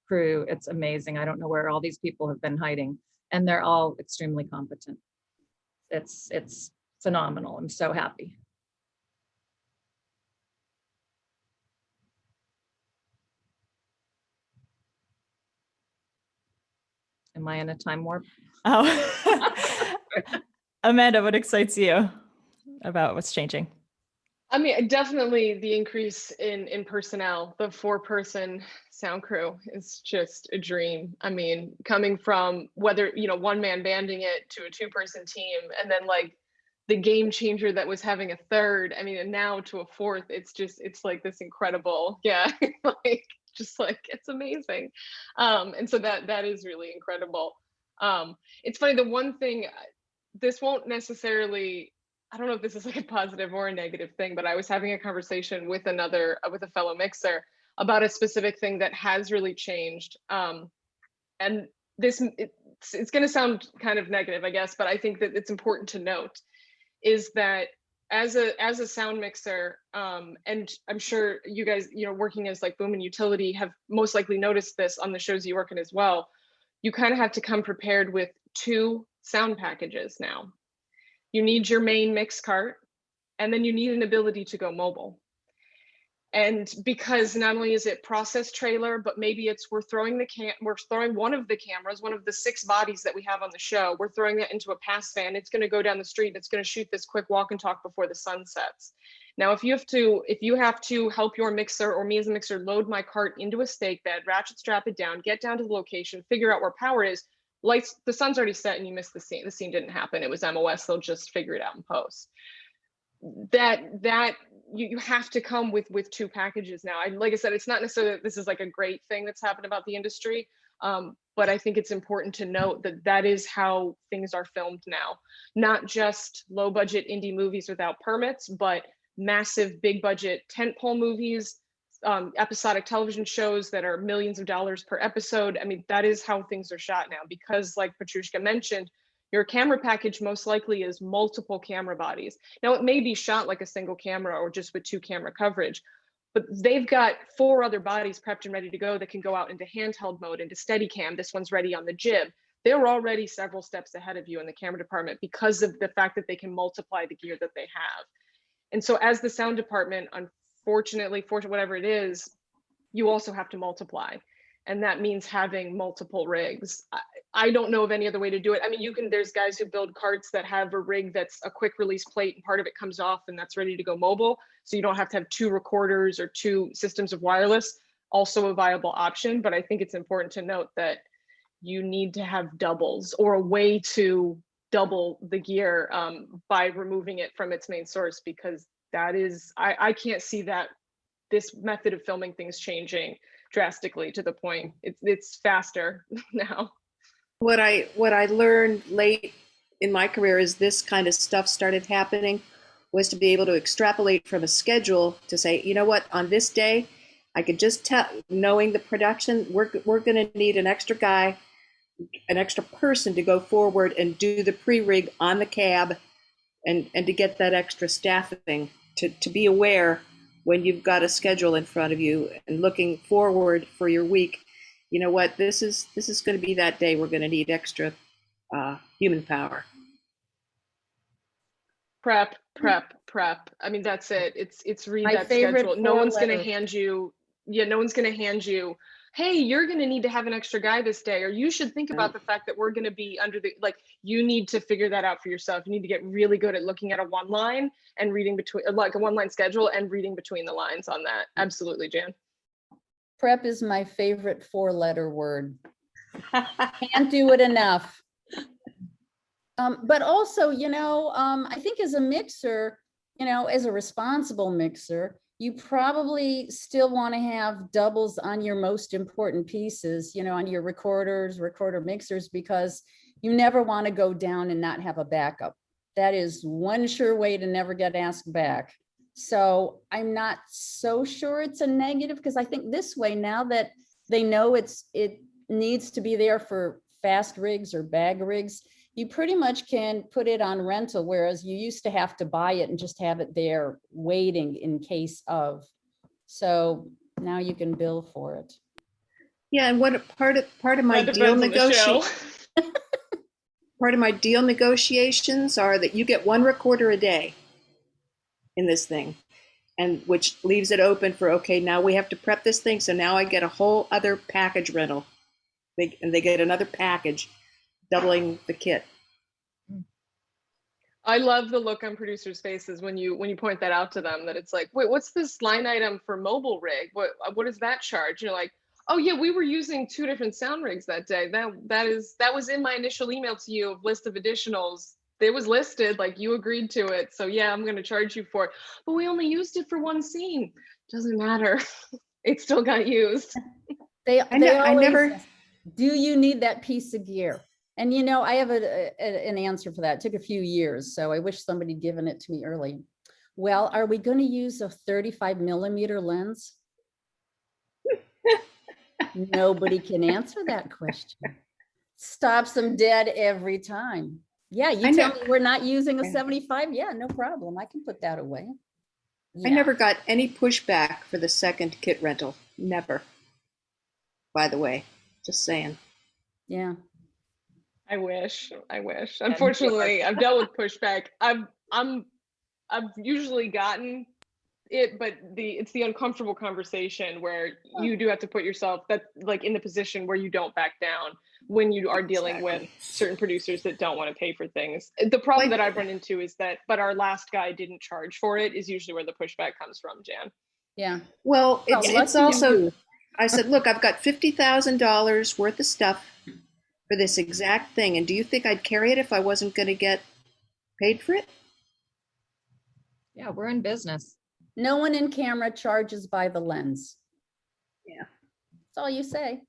crew. It's amazing. I don't know where all these people have been hiding, and they're all extremely competent. It's phenomenal. I'm so happy. Am I in a time warp? Oh, Amanda, what excites you about what's changing? I mean, definitely the increase in personnel. The 4-person sound crew is just a dream. I mean, coming from whether, one-man banding it to a 2-person team, and then like the game changer that was having a 3rd, I mean, and now to a 4th, it's like this incredible, yeah, like, just like, it's amazing. And so that is really incredible. It's funny, the one thing, this won't necessarily I don't know if this is like a positive or a negative thing, but I was having a conversation with with a fellow mixer about a specific thing that has really changed. And it's going to sound kind of negative, I guess, but I think that it's important to note is that as a sound mixer, and I'm sure you guys, working as like boom and utility have most likely noticed this on the shows you work in as well. You kind of have to come prepared with 2 sound packages now. You need your main mix cart, and then you need an ability to go mobile. And because not only is it process trailer, but maybe we're throwing one of the cameras, one of the 6 bodies that we have on the show, we're throwing that into a pass van. It's going to go down the street. It's going to shoot this quick walk and talk before the sun sets. Now, if you have to help your mixer or me as a mixer load my cart into a stake bed, ratchet strap it down, get down to the location, figure out where power is, lights, the sun's already set and you missed the scene. The scene didn't happen. It was MOS. They'll just figure it out in post. That you have to come with 2 packages now. Like I said, it's not necessarily that this is like a great thing that's happened about the industry, but I think it's important to note that is how things are filmed now. Not just low budget indie movies without permits, but massive big budget tentpole movies, episodic television shows that are millions of dollars per episode. I mean, that is how things are shot now, because like Petrushka mentioned, your camera package most likely is multiple camera bodies. Now, it may be shot like a single camera or just with 2 camera coverage, but they've got 4 other bodies prepped and ready to go that can go out into handheld mode, into Steadicam. This one's ready on the jib. They're already several steps ahead of you in the camera department because of the fact that they can multiply the gear that they have. And so as the sound department, unfortunately, whatever it is, you also have to multiply. And that means having multiple rigs. I don't know of any other way to do it. I mean, there's guys who build carts that have a rig that's a quick release plate and part of it comes off and that's ready to go mobile. So you don't have to have 2 recorders or 2 systems of wireless, also a viable option. But I think it's important to note that you need to have doubles or a way to double the gear by removing it from its main source, because that is, I can't see that this method of filming things changing drastically to the point it's faster now. What I learned late in my career is this kind of stuff started happening was to be able to extrapolate from a schedule to say, you know what, on this day, I could just tell, knowing the production, we're going to need an extra guy, an extra person to go forward and do the pre-rig on the cab and to get that extra staffing to be aware when you've got a schedule in front of you and looking forward for your week. You know what, this is going to be that day we're going to need extra human power. Prep. I mean, that's it. It's read My that favorite schedule. No one's going to 4-letter. hand you, no one's going to hand you, hey, you're going to need to have an extra guy this day, or you should think about the fact that we're going to be under the, like, you need to figure that out for yourself. You need to get really good at looking at a 1-line and reading between, like a 1-line schedule and reading between the lines on that. Absolutely, Jan. Prep is my favorite 4-letter word. Can't do it enough. But also, I think as a mixer, as a responsible mixer, you probably still want to have doubles on your most important pieces, on your recorder mixers, because you never want to go down and not have a backup. That is one sure way to never get asked back. So I'm not so sure it's a negative, because I think this way, now that they know it needs to be there for fast rigs or bag rigs, you pretty much can put it on rental, whereas you used to have to buy it and just have it there waiting in case of. So now you can bill for it. Yeah, and what part of my deal negotiations are that you get 1 recorder a day in this thing, and which leaves it open for, okay, now we have to prep this thing, so now I get a whole other package rental. They get another package, doubling the kit. I love the look on producers' faces when you point that out to them, that it's like, wait, what's this line item for mobile rig? What does that charge? You're like, oh yeah, we were using 2 different sound rigs that day. That was in my initial email to you of list of additionals. It was listed, like you agreed to it. So yeah, I'm going to charge you for it. But we only used it for 1 scene. Doesn't matter. It still got used. They always ask, do you need that piece of gear? And I have an answer for that. It took a few years, so I wish somebody had given it to me early. Well, are we going to use a 35 millimeter lens? Nobody can answer that question. Stops them dead every time. Yeah, you tell me we're not using a 75. Yeah, no problem. I can put that away. I never got any pushback for the second kit rental. Never. By the way, just saying. Yeah. I wish. Unfortunately, I've dealt with pushback. I've usually gotten it, but it's the uncomfortable conversation where you do have to put yourself in the position where you don't back down when you are dealing with certain producers that don't want to pay for things. The problem that I've run into is that, but our last guy didn't charge for it, is usually where the pushback comes from, Jan. Yeah. Well, it's also, I said, look, I've got $50,000 worth of stuff for this exact thing. And do you think I'd carry it if I wasn't going to get paid for it? Yeah, we're in business. No one in camera charges by the lens. Yeah. That's all you say.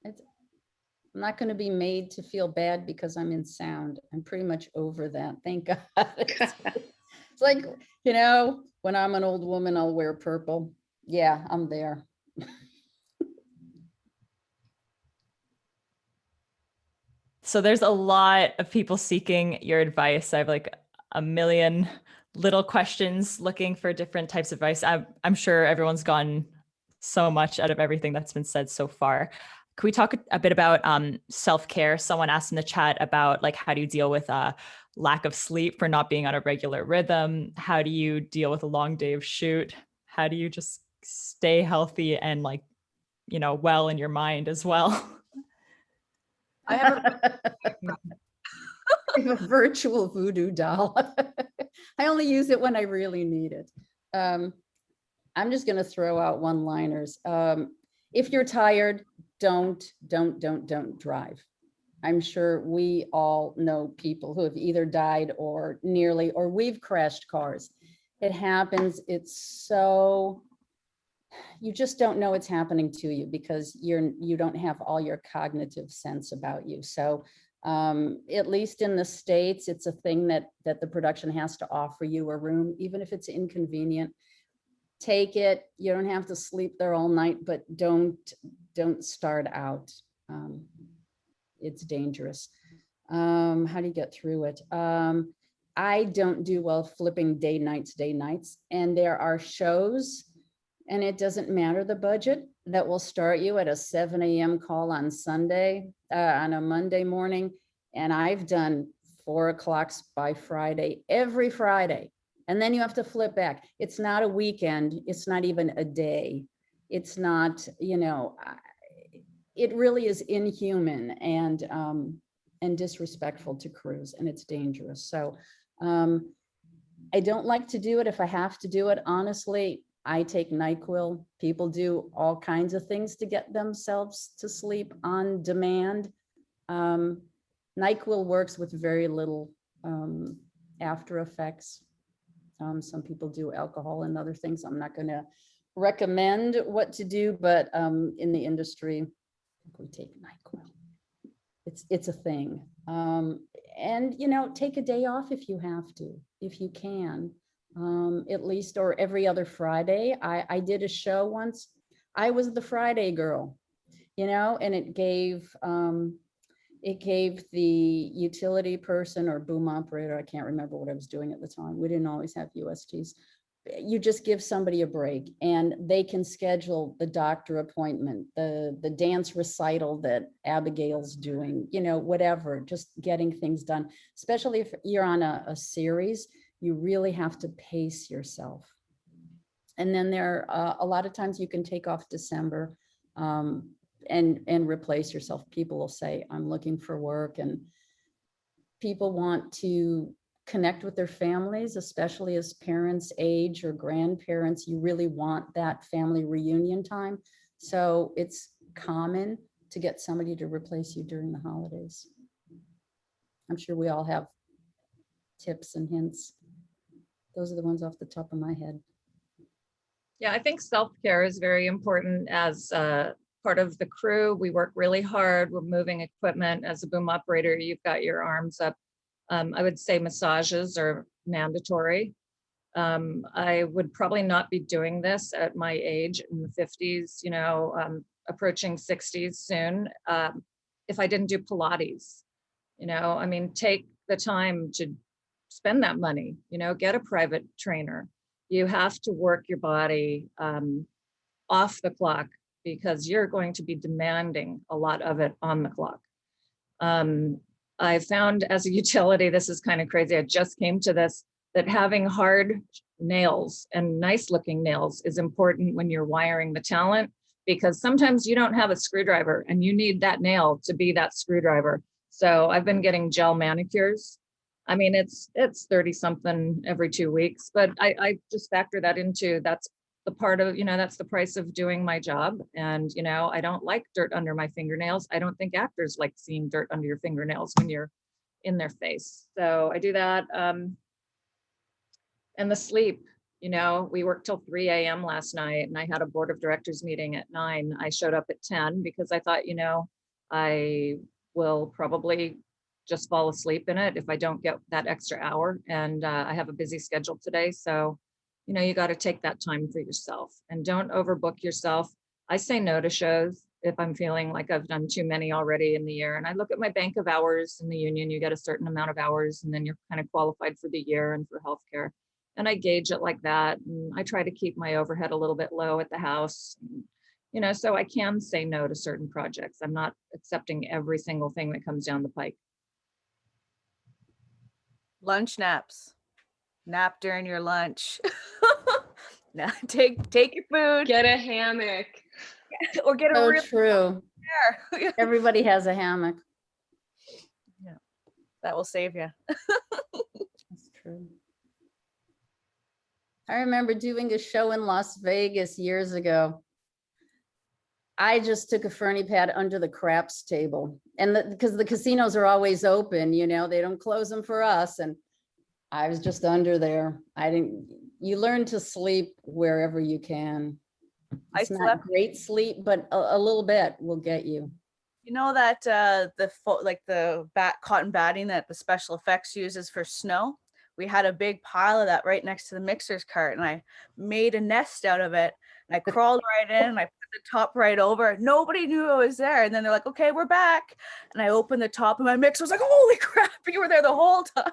I'm not going to be made to feel bad because I'm in sound. I'm pretty much over that. Thank God. It's like, when I'm an old woman, I'll wear purple. Yeah, I'm there. So there's a lot of people seeking your advice. I have like a million little questions looking for different types of advice. I'm sure everyone's gotten so much out of everything that's been said so far. Can we talk a bit about self-care? Someone asked in the chat about like, how do you deal with lack of sleep for not being on a regular rhythm? How do you deal with a long day of shoot? How do you just stay healthy and well in your mind as well? I have a virtual voodoo doll. I only use it when I really need it. I'm just going to throw out one-liners. If you're tired, don't drive. I'm sure we all know people who have either died or nearly, or we've crashed cars. It happens. It's so, you just don't know it's happening to you because you don't have all your cognitive sense about you. So at least in the States, it's a thing that the production has to offer you a room, even if it's inconvenient. Take it. You don't have to sleep there all night, but don't start out. It's dangerous. How do you get through it? I don't do well flipping day nights, and there are shows, and it doesn't matter the budget, that will start you at a 7 a.m. call on Sunday, on a Monday morning. And I've done 4 o'clocks by Friday, every Friday. And then you have to flip back. It's not a weekend. It's not even a day. It's not, it really is inhuman and disrespectful to crews, and it's dangerous. So I don't like to do it. If I have to do it, honestly, I take NyQuil. People do all kinds of things to get themselves to sleep on demand. NyQuil works with very little after effects. Some people do alcohol and other things. I'm not going to recommend what to do, but in the industry, we take NyQuil. It's a thing. And take a day off if you have to, if you can, at least, or every other Friday. I did a show once. I was the Friday girl, and it gave the utility person or boom operator, I can't remember what I was doing at the time. We didn't always have USTs. You just give somebody a break, and they can schedule the doctor appointment, the dance recital that Abigail's doing, whatever, just getting things done. Especially if you're on a series, you really have to pace yourself. And then there are a lot of times you can take off December and replace yourself. People will say, I'm looking for work, and people want to connect with their families, especially as parents age or grandparents. You really want that family reunion time. So it's common to get somebody to replace you during the holidays. I'm sure we all have tips and hints. Those are the ones off the top of my head. Yeah, I think self-care is very important as part of the crew. We work really hard. We're moving equipment. As a boom operator, you've got your arms up. I would say massages are mandatory. I would probably not be doing this at my age in the 50s, approaching 60s soon, if I didn't do Pilates. I mean, take the time to spend that money, get a private trainer. You have to work your body off the clock because you're going to be demanding a lot of it on the clock. I found as a utility, this is kind of crazy, I just came to this, that having hard nails and nice looking nails is important when you're wiring the talent, because sometimes you don't have a screwdriver and you need that nail to be that screwdriver. So I've been getting gel manicures. I mean, it's 30 something every 2 weeks, but I just factor that into, that's the part of, that's the price of doing my job. And, I don't like dirt under my fingernails. I don't think actors like seeing dirt under your fingernails when you're in their face. So I do that. And the sleep, we worked till 3 a.m. last night and I had a board of directors meeting at 9. I showed up at 10 because I thought, I will probably just fall asleep in it if I don't get that extra hour. And I have a busy schedule today. So, you got to take that time for yourself and don't overbook yourself. I say no to shows if I'm feeling like I've done too many already in the year. And I look at my bank of hours in the union, you get a certain amount of hours and then you're kind of qualified for the year and for healthcare. And I gauge it like that. And I try to keep my overhead a little bit low at the house, so I can say no to certain projects. I'm not accepting every single thing that comes down the pike. Lunch naps. Nap during your lunch. Now take your food. Get a hammock. Or get a So real true. chair. Everybody has a hammock. Yeah, that will save you. That's true. I remember doing a show in Las Vegas years ago. I just took a ferny pad under the craps table, and because the casinos are always open, they don't close them for us. And I was just under there. You learn to sleep wherever you can. It's not great sleep, but a little bit will get you. You know that the cotton batting that the special effects uses for snow? We had a big pile of that right next to the mixer's cart, and I made a nest out of it. And I crawled right in and I put the top right over. Nobody knew I was there. And then they're like, okay, we're back. And I opened the top and my mixer was like, holy crap, you were there the whole time.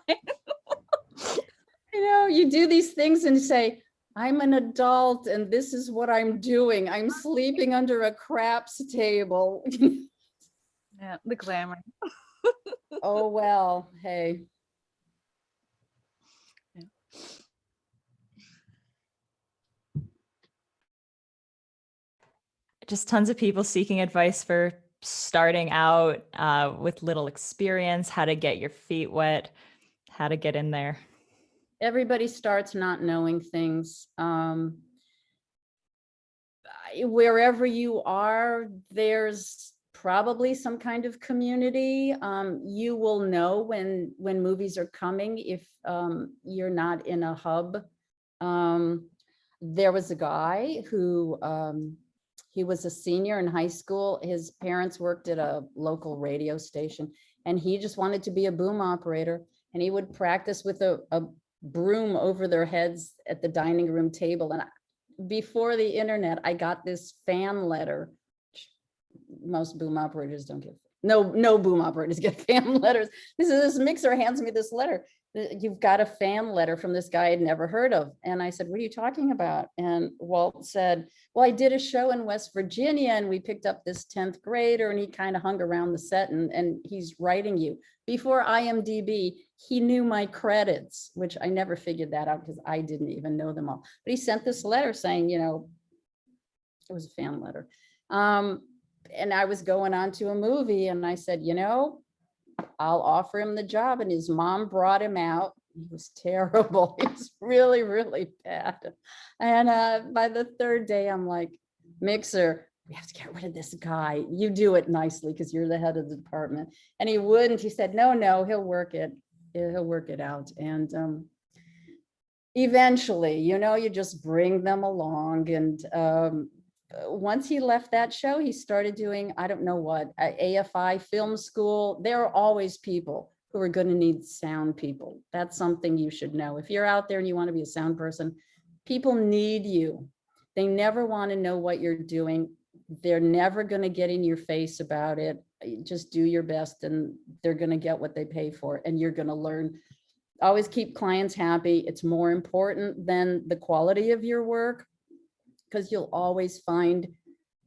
You do these things and say, I'm an adult and this is what I'm doing. I'm sleeping under a craps table. Yeah, the glamour. Oh, well, hey. Just tons of people seeking advice for starting out with little experience, how to get your feet wet, how to get in there. Everybody starts not knowing things. Wherever you are, there's probably some kind of community. You will know when movies are coming if you're not in a hub. There was a guy who he was a senior in high school. His parents worked at a local radio station and he just wanted to be a boom operator, and he would practice with a broom over their heads at the dining room table. And before the internet, I got this fan letter. Most boom operators don't get, no boom operators get fan letters. This mixer hands me this letter. You've got a fan letter from this guy I'd never heard of. And I said, what are you talking about? And Walt said, well, I did a show in West Virginia and we picked up this 10th grader, and he kind of hung around the set, and he's writing you. Before IMDb, he knew my credits, which I never figured that out because I didn't even know them all. But he sent this letter saying, it was a fan letter. And I was going on to a movie, and I said, I'll offer him the job. And his mom brought him out. He was terrible. He was really, really bad. And by the third day, I'm like, mixer, we have to get rid of this guy. You do it nicely because you're the head of the department. And he wouldn't. He said, no, he'll work it. He'll work it out. And eventually, you just bring them along. And once he left that show, he started doing, I don't know what, AFI film school. There are always people who are going to need sound people. That's something you should know. If you're out there and you want to be a sound person, people need you. They never want to know what you're doing. They're never going to get in your face about it. Just do your best and they're going to get what they pay for, and you're going to learn. Always keep clients happy. It's more important than the quality of your work, because you'll always find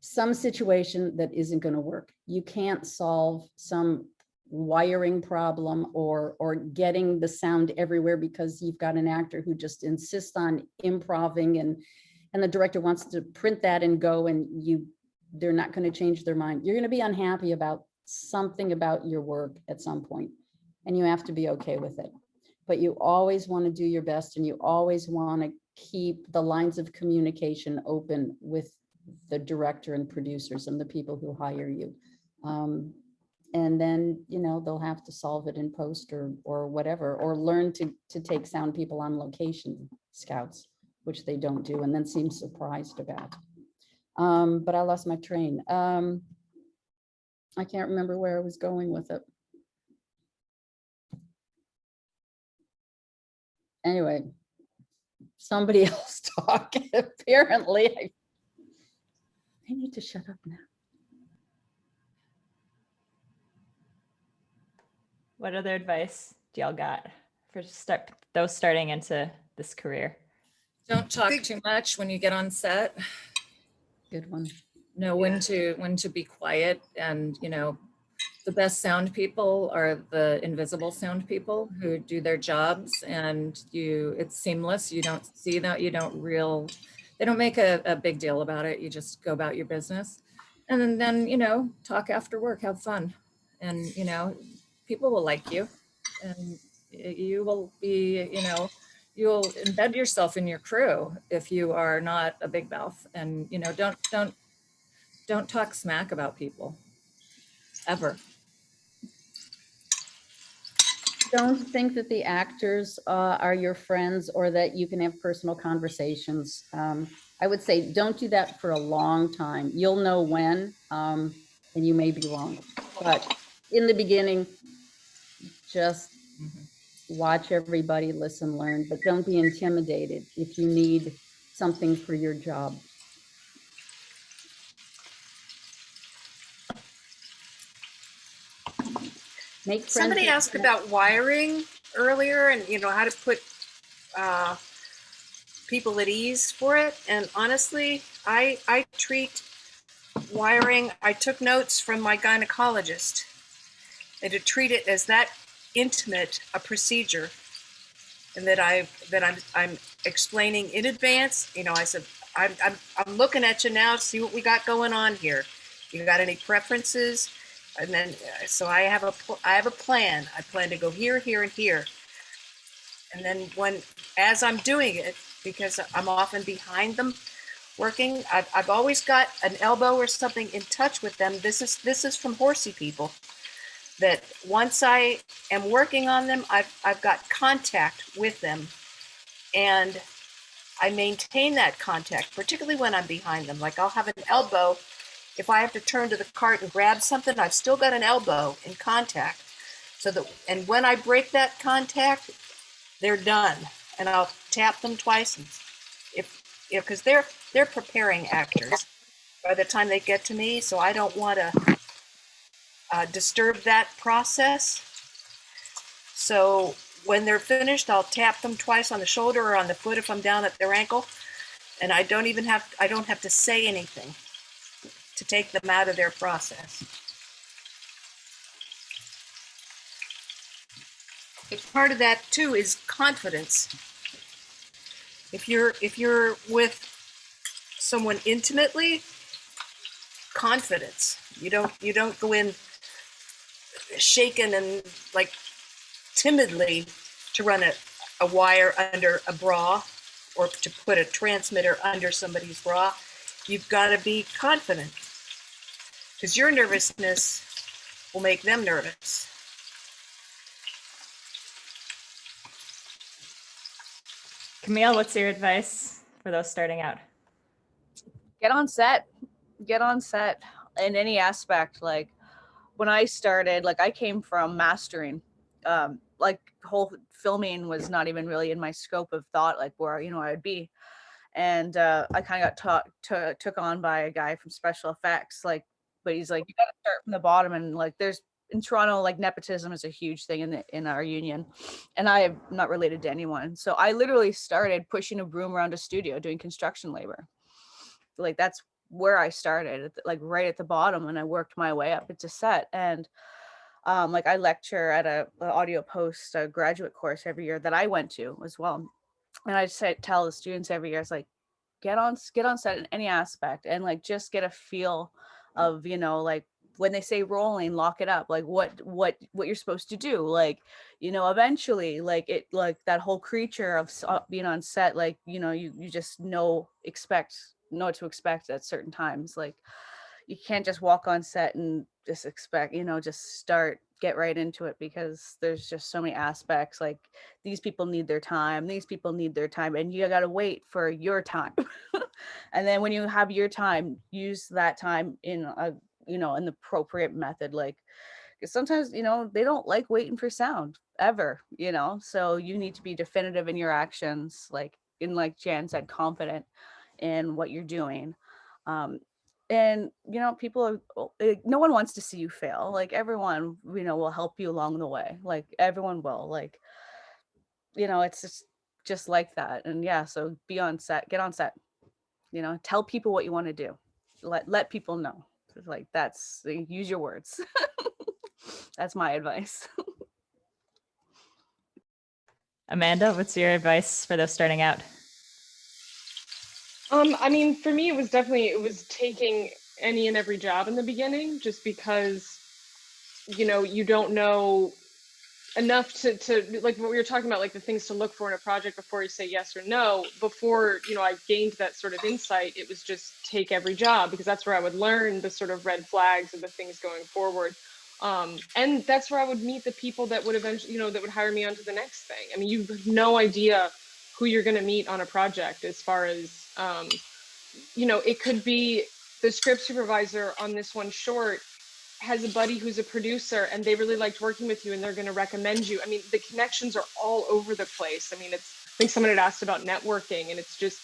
some situation that isn't going to work. You can't solve some wiring problem or getting the sound everywhere because you've got an actor who just insists on improving, and the director wants to print that and go, and they're not going to change their mind. You're going to be unhappy about something about your work at some point, and you have to be okay with it. But you always want to do your best, and you always want to keep the lines of communication open with the director and producers and the people who hire you. And then, they'll have to solve it in post or whatever, or learn to take sound people on location scouts, which they don't do, and then seem surprised about. But I lost my train. I can't remember where I was going with it. Anyway, somebody else talk. Apparently, I need to shut up now. What other advice do y'all got for those starting into this career? Don't talk too much when you get on set. Good one. Know when to be quiet, and the best sound people are the invisible sound people who do their jobs, and it's seamless. You don't see that, they don't make a big deal about it. You just go about your business, and then talk after work, have fun, and people will like you, and you will be, you'll embed yourself in your crew if you are not a big mouth, and don't talk smack about people ever. Don't think that the actors are your friends, or that you can have personal conversations. I would say don't do that for a long time. You'll know when, and you may be wrong. But in the beginning, just watch everybody, listen, learn, but don't be intimidated if you need something for your job. Make friends. Somebody asked about wiring earlier, and how to put people at ease for it. And honestly, I treat wiring, I took notes from my gynecologist, and to treat it as that intimate a procedure, and that I'm explaining in advance. I said, I'm looking at you now, see what we got going on here. You got any preferences? And then, so I have a plan. I plan to go here, here, and here. And then as I'm doing it, because I'm often behind them working, I've always got an elbow or something in touch with them. This is from horsey people, that once I am working on them, I've got contact with them, and I maintain that contact, particularly when I'm behind them. Like I'll have an elbow. If I have to turn to the cart and grab something, I've still got an elbow in contact. And when I break that contact, they're done. And I'll tap them twice. And because they're preparing actors by the time they get to me, so I don't want to disturb that process. So when they're finished, I'll tap them twice on the shoulder or on the foot if I'm down at their ankle, and I don't have to say anything to take them out of their process. Part of that too is confidence. If you're with someone intimately, confidence. You don't go in shaken and like timidly to run a wire under a bra or to put a transmitter under somebody's bra. You've got to be confident, because your nervousness will make them nervous. Camille, what's your advice for those starting out? get on set in any aspect. Like when I started, like I came from mastering, like whole filming was not even really in my scope of thought, like where, you know, I'd be. And I kind of got took on by a guy from special effects, like, but he's like, you got to start from the bottom. And like, there's in Toronto, like nepotism is a huge thing in our union, and I am not related to anyone. So I literally started pushing a broom around a studio doing construction labor. Like that's where I started, like right at the bottom, and I worked my way up into set. And like I lecture at a audio post a graduate course every year that I went to as well. And I just tell the students every year, it's like, get on set in any aspect, and like just get a feel of, you know, like when they say rolling, lock it up, like what you're supposed to do, like, you know, eventually, like it, like that whole creature of being on set, like, you know, you just know what to expect at certain times. Like you can't just walk on set and just expect, you know, just get right into it, because there's just so many aspects. Like these people need their time, and you got to wait for your time. And then when you have your time, use that time in a, you know, an appropriate method. Like, because sometimes, you know, they don't like waiting for sound ever, you know, so you need to be definitive in your actions, like Jan said, confident in what you're doing. And you know, people are, no one wants to see you fail. Like everyone, you know, will help you along the way. Like everyone will, like, you know, it's just like that. And yeah, so be on set, get on set, you know, tell people what you want to do, let people know. Like that's, use your words. That's my advice. Amanda, what's your advice for those starting out? I mean, for me, it was taking any and every job in the beginning, just because, you know, you don't know enough to like what we were talking about, like the things to look for in a project before you say yes or no. Before, you know, I gained that sort of insight, it was just take every job, because that's where I would learn the sort of red flags of the things going forward. And that's where I would meet the people that would eventually, you know, that would hire me on to the next thing. I mean, you have no idea who you're going to meet on a project, as far as, you know, it could be the script supervisor on this one short has a buddy who's a producer and they really liked working with you and they're going to recommend you. I mean, the connections are all over the place. I mean, I think someone had asked about networking, and it's just,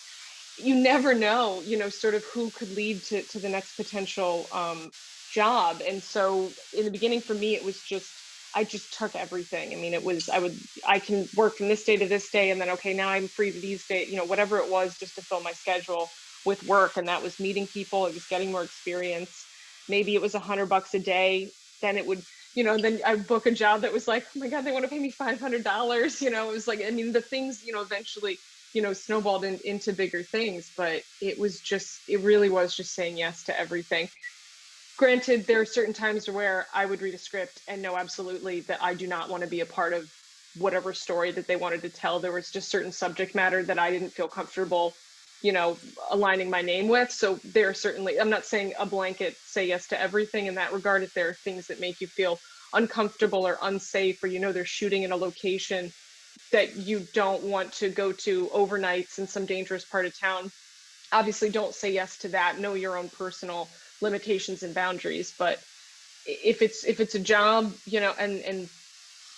you never know, you know, sort of who could lead to the next potential job. And so in the beginning for me, it was just, I just took everything. I mean, it was, I can work from this day to this day, and then, okay, now I'm free to these days, you know, whatever it was, just to fill my schedule with work. And that was meeting people, it was getting more experience. Maybe it was $100 a day. Then it would, you know, then I book a job that was like, oh my God, they want to pay me $500. You know, it was like, I mean, the things, you know, eventually, you know, snowballed into bigger things, but it really was just saying yes to everything. Granted, there are certain times where I would read a script and know absolutely that I do not want to be a part of whatever story that they wanted to tell. There was just certain subject matter that I didn't feel comfortable, you know, aligning my name with. So there are certainly, I'm not saying a blanket say yes to everything in that regard. If there are things that make you feel uncomfortable or unsafe, or, you know, they're shooting in a location that you don't want to go to overnights in some dangerous part of town, obviously don't say yes to that. Know your own personal limitations and boundaries. But if it's a job, you know, and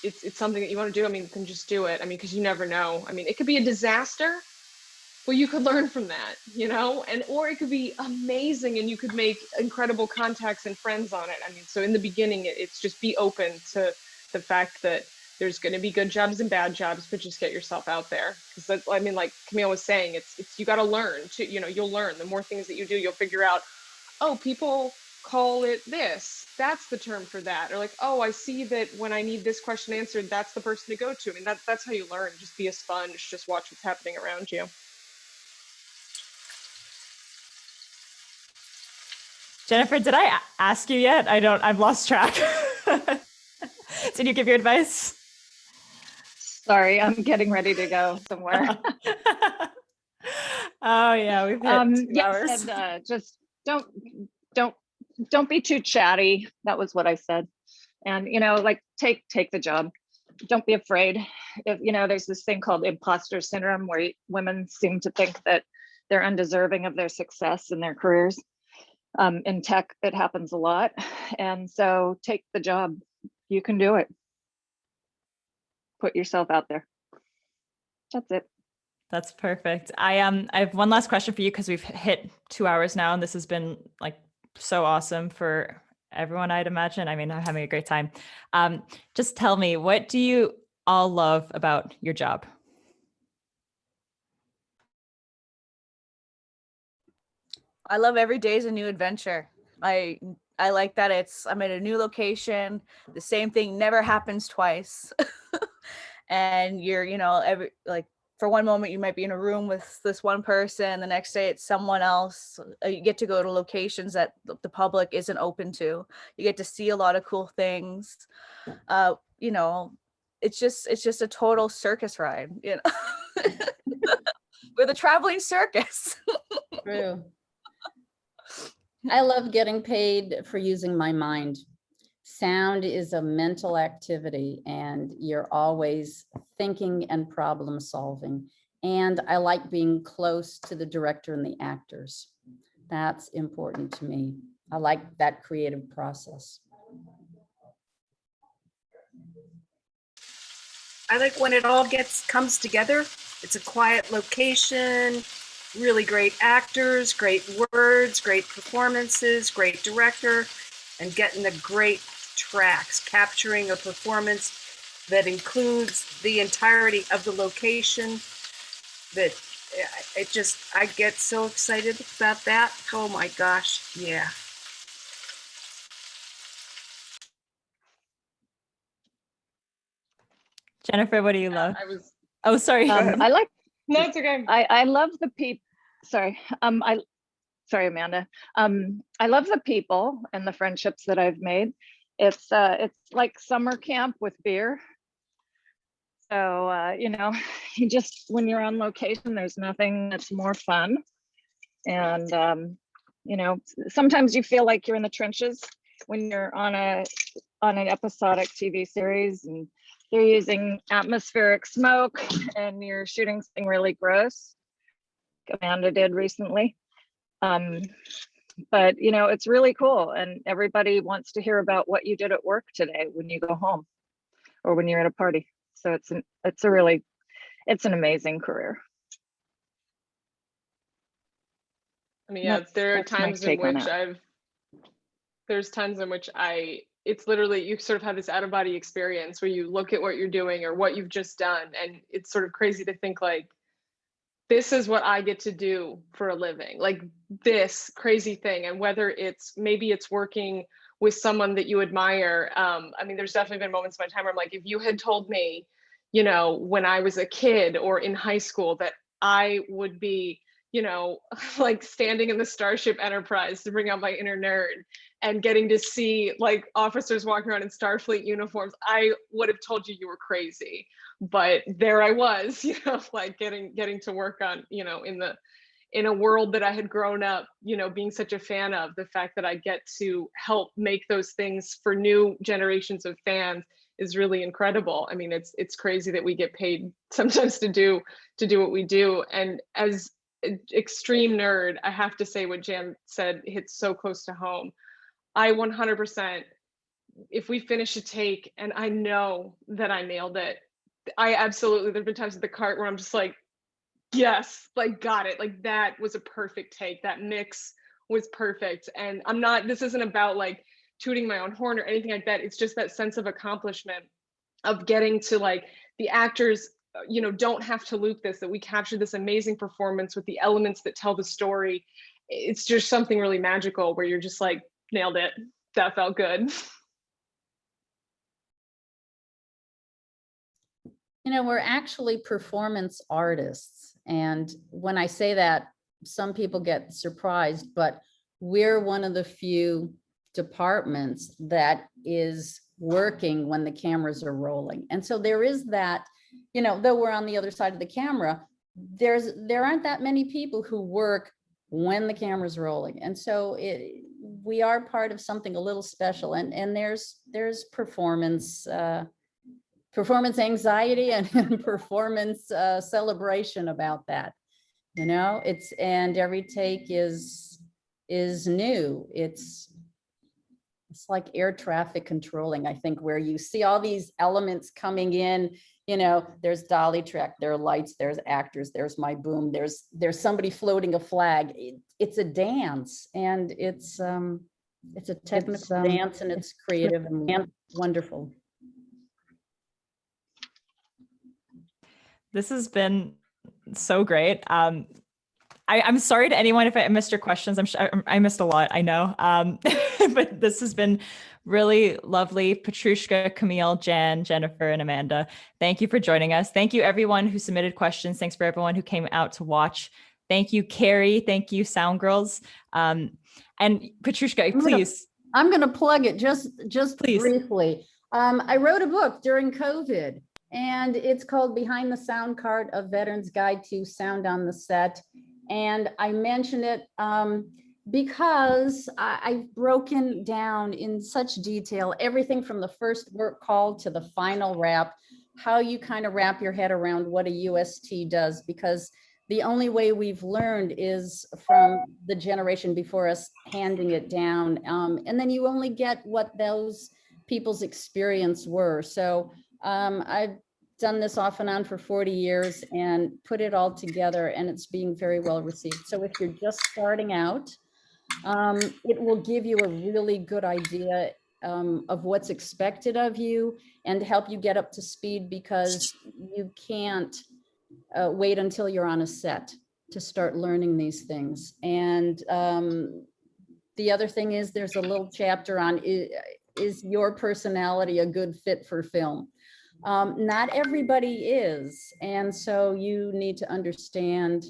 it's something that you want to do, I mean, then just do it. I mean, because you never know. I mean, it could be a disaster. Well, you could learn from that, you know, or it could be amazing and you could make incredible contacts and friends on it. I mean, so in the beginning, it's just be open to the fact that there's going to be good jobs and bad jobs, but just get yourself out there. Because that's, I mean, like Camille was saying, it's you got to learn to, you know, you'll learn. The more things that you do, you'll figure out, oh, people call it this. That's the term for that. Or like, oh, I see that when I need this question answered, that's the person to go to. I mean, that's how you learn. Just be a sponge. Just watch what's happening around you. Jennifer, did I ask you yet? I've lost track. Did you give your advice? Sorry, I'm getting ready to go somewhere. Oh yeah, we've hit 2 hours. Yes, and just don't be too chatty. That was what I said. And, you know, like take the job. Don't be afraid. If, you know, there's this thing called Imposter Syndrome where women seem to think that they're undeserving of their success in their careers. In tech, it happens a lot. And so take the job. You can do it. Put yourself out there. That's it. That's perfect. I have one last question for you because we've hit 2 hours now, and this has been like so awesome for everyone, I'd imagine. I mean, I'm having a great time. Just tell me, what do you all love about your job? I love every day is a new adventure. I like that I'm at a new location. The same thing never happens twice. And you're, for one moment you might be in a room with this one person, the next day it's someone else. You get to go to locations that the public isn't open to. You get to see a lot of cool things. It's just a total circus ride, We're the traveling circus. True. I love getting paid for using my mind. Sound is a mental activity, and you're always thinking and problem solving. And I like being close to the director and the actors. That's important to me. I like that creative process. I like when it all comes together. It's a quiet location, really great actors, great words, great performances, great director, and getting the great tracks, capturing a performance that includes the entirety of the location. That I get so excited about that. Oh my gosh, yeah. Jennifer, what do you love? I was, Oh, sorry. I like, no, it's okay. I love the people. Sorry. Sorry, Amanda. I love the people and the friendships that I've made. It's like summer camp with beer. So, you just, when you're on location, there's nothing that's more fun. And, sometimes you feel like you're in the trenches when you're on an episodic TV series and they're using atmospheric smoke and you're shooting something really gross. Amanda did recently. But it's really cool, and everybody wants to hear about what you did at work today when you go home or when you're at a party. So it's an amazing career. I mean, yeah, there are That's my times in take on which that. there's times in which it's literally, you sort of have this out of body experience where you look at what you're doing or what you've just done, and it's sort of crazy to think like, this is what I get to do for a living, like this crazy thing. And whether maybe it's working with someone that you admire. I mean, there's definitely been moments in my time where I'm like, if you had told me, when I was a kid or in high school that I would be, like standing in the Starship Enterprise, to bring out my inner nerd, and getting to see like officers walking around in Starfleet uniforms, I would have told you were crazy. But there I was, like getting to work on, in a world that I had grown up, being such a fan of. The fact that I get to help make those things for new generations of fans is really incredible. I mean, it's crazy that we get paid sometimes to do what we do. And as an extreme nerd, I have to say what Jan said hits so close to home. I 100%, if we finish a take and I know that I nailed it, there've been times at the cart where I'm just like, yes, like got it. Like that was a perfect take. That mix was perfect. And this isn't about like tooting my own horn or anything like that. It's just that sense of accomplishment of getting to like the actors, don't have to loop this, that we captured this amazing performance with the elements that tell the story. It's just something really magical where you're just like, nailed it. That felt good. We're actually performance artists. And when I say that, some people get surprised, but we're one of the few departments that is working when the cameras are rolling. And so there is that, though we're on the other side of the camera, there aren't that many people who work when the camera's rolling. And so we are part of something a little special. And there's performance anxiety and performance celebration about that. You know, and every take is new. It's like air traffic controlling, I think, where you see all these elements coming in, you know, there's dolly track, there are lights, there's actors, there's my boom, there's somebody floating a flag. It's a dance, and it's a technical dance, and it's creative and wonderful. This has been so great. I'm sorry to anyone if I missed your questions. I'm sure I missed a lot, I know. But this has been really lovely. Petrushka, Camille, Jan, Jennifer, and Amanda, thank you for joining us. Thank you everyone who submitted questions. Thanks for everyone who came out to watch. Thank you, Carrie. Thank you, Sound Girls. And Petrushka, please. I'm gonna plug it just Please. briefly. I wrote a book during COVID, and it's called Behind the Sound Card: A Veteran's Guide to Sound on the Set. And I mention it because I've broken down in such detail everything from the first work call to the final wrap, how you kind of wrap your head around what a UST does, because the only way we've learned is from the generation before us handing it down. And then you only get what those people's experience were. So I've done this off and on for 40 years and put it all together, and it's being very well received. So if you're just starting out, it will give you a really good idea of what's expected of you and help you get up to speed, because you can't wait until you're on a set to start learning these things. And the other thing is, there's a little chapter on is your personality a good fit for film? Not everybody is. And so you need to understand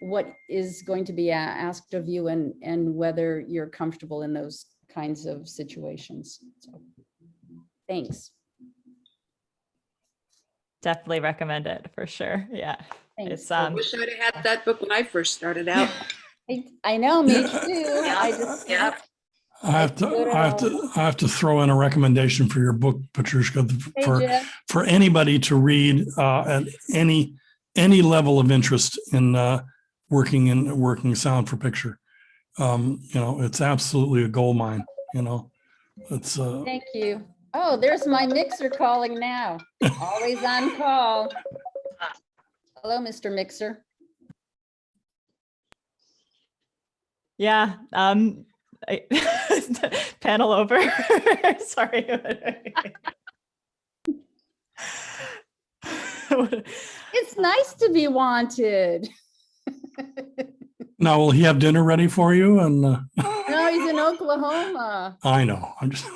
what is going to be asked of you, and whether you're comfortable in those kinds of situations. So thanks. Definitely recommend it for sure. Yeah. Thanks. It's I wish I'd have had that book when I first started out. I know, me too. I just, I have to throw in a recommendation for your book, Petrushka, Hey, Jeff. for anybody to read at any level of interest in working sound for picture. You know, it's absolutely a gold mine. You know, it's. Thank you. Oh, there's my mixer calling now. Always on call. Hello, Mr. Mixer. yeah. Panel over. Sorry. It's nice to be wanted. Now, will he have dinner ready for you? And No, he's in Oklahoma. I know. I'm just.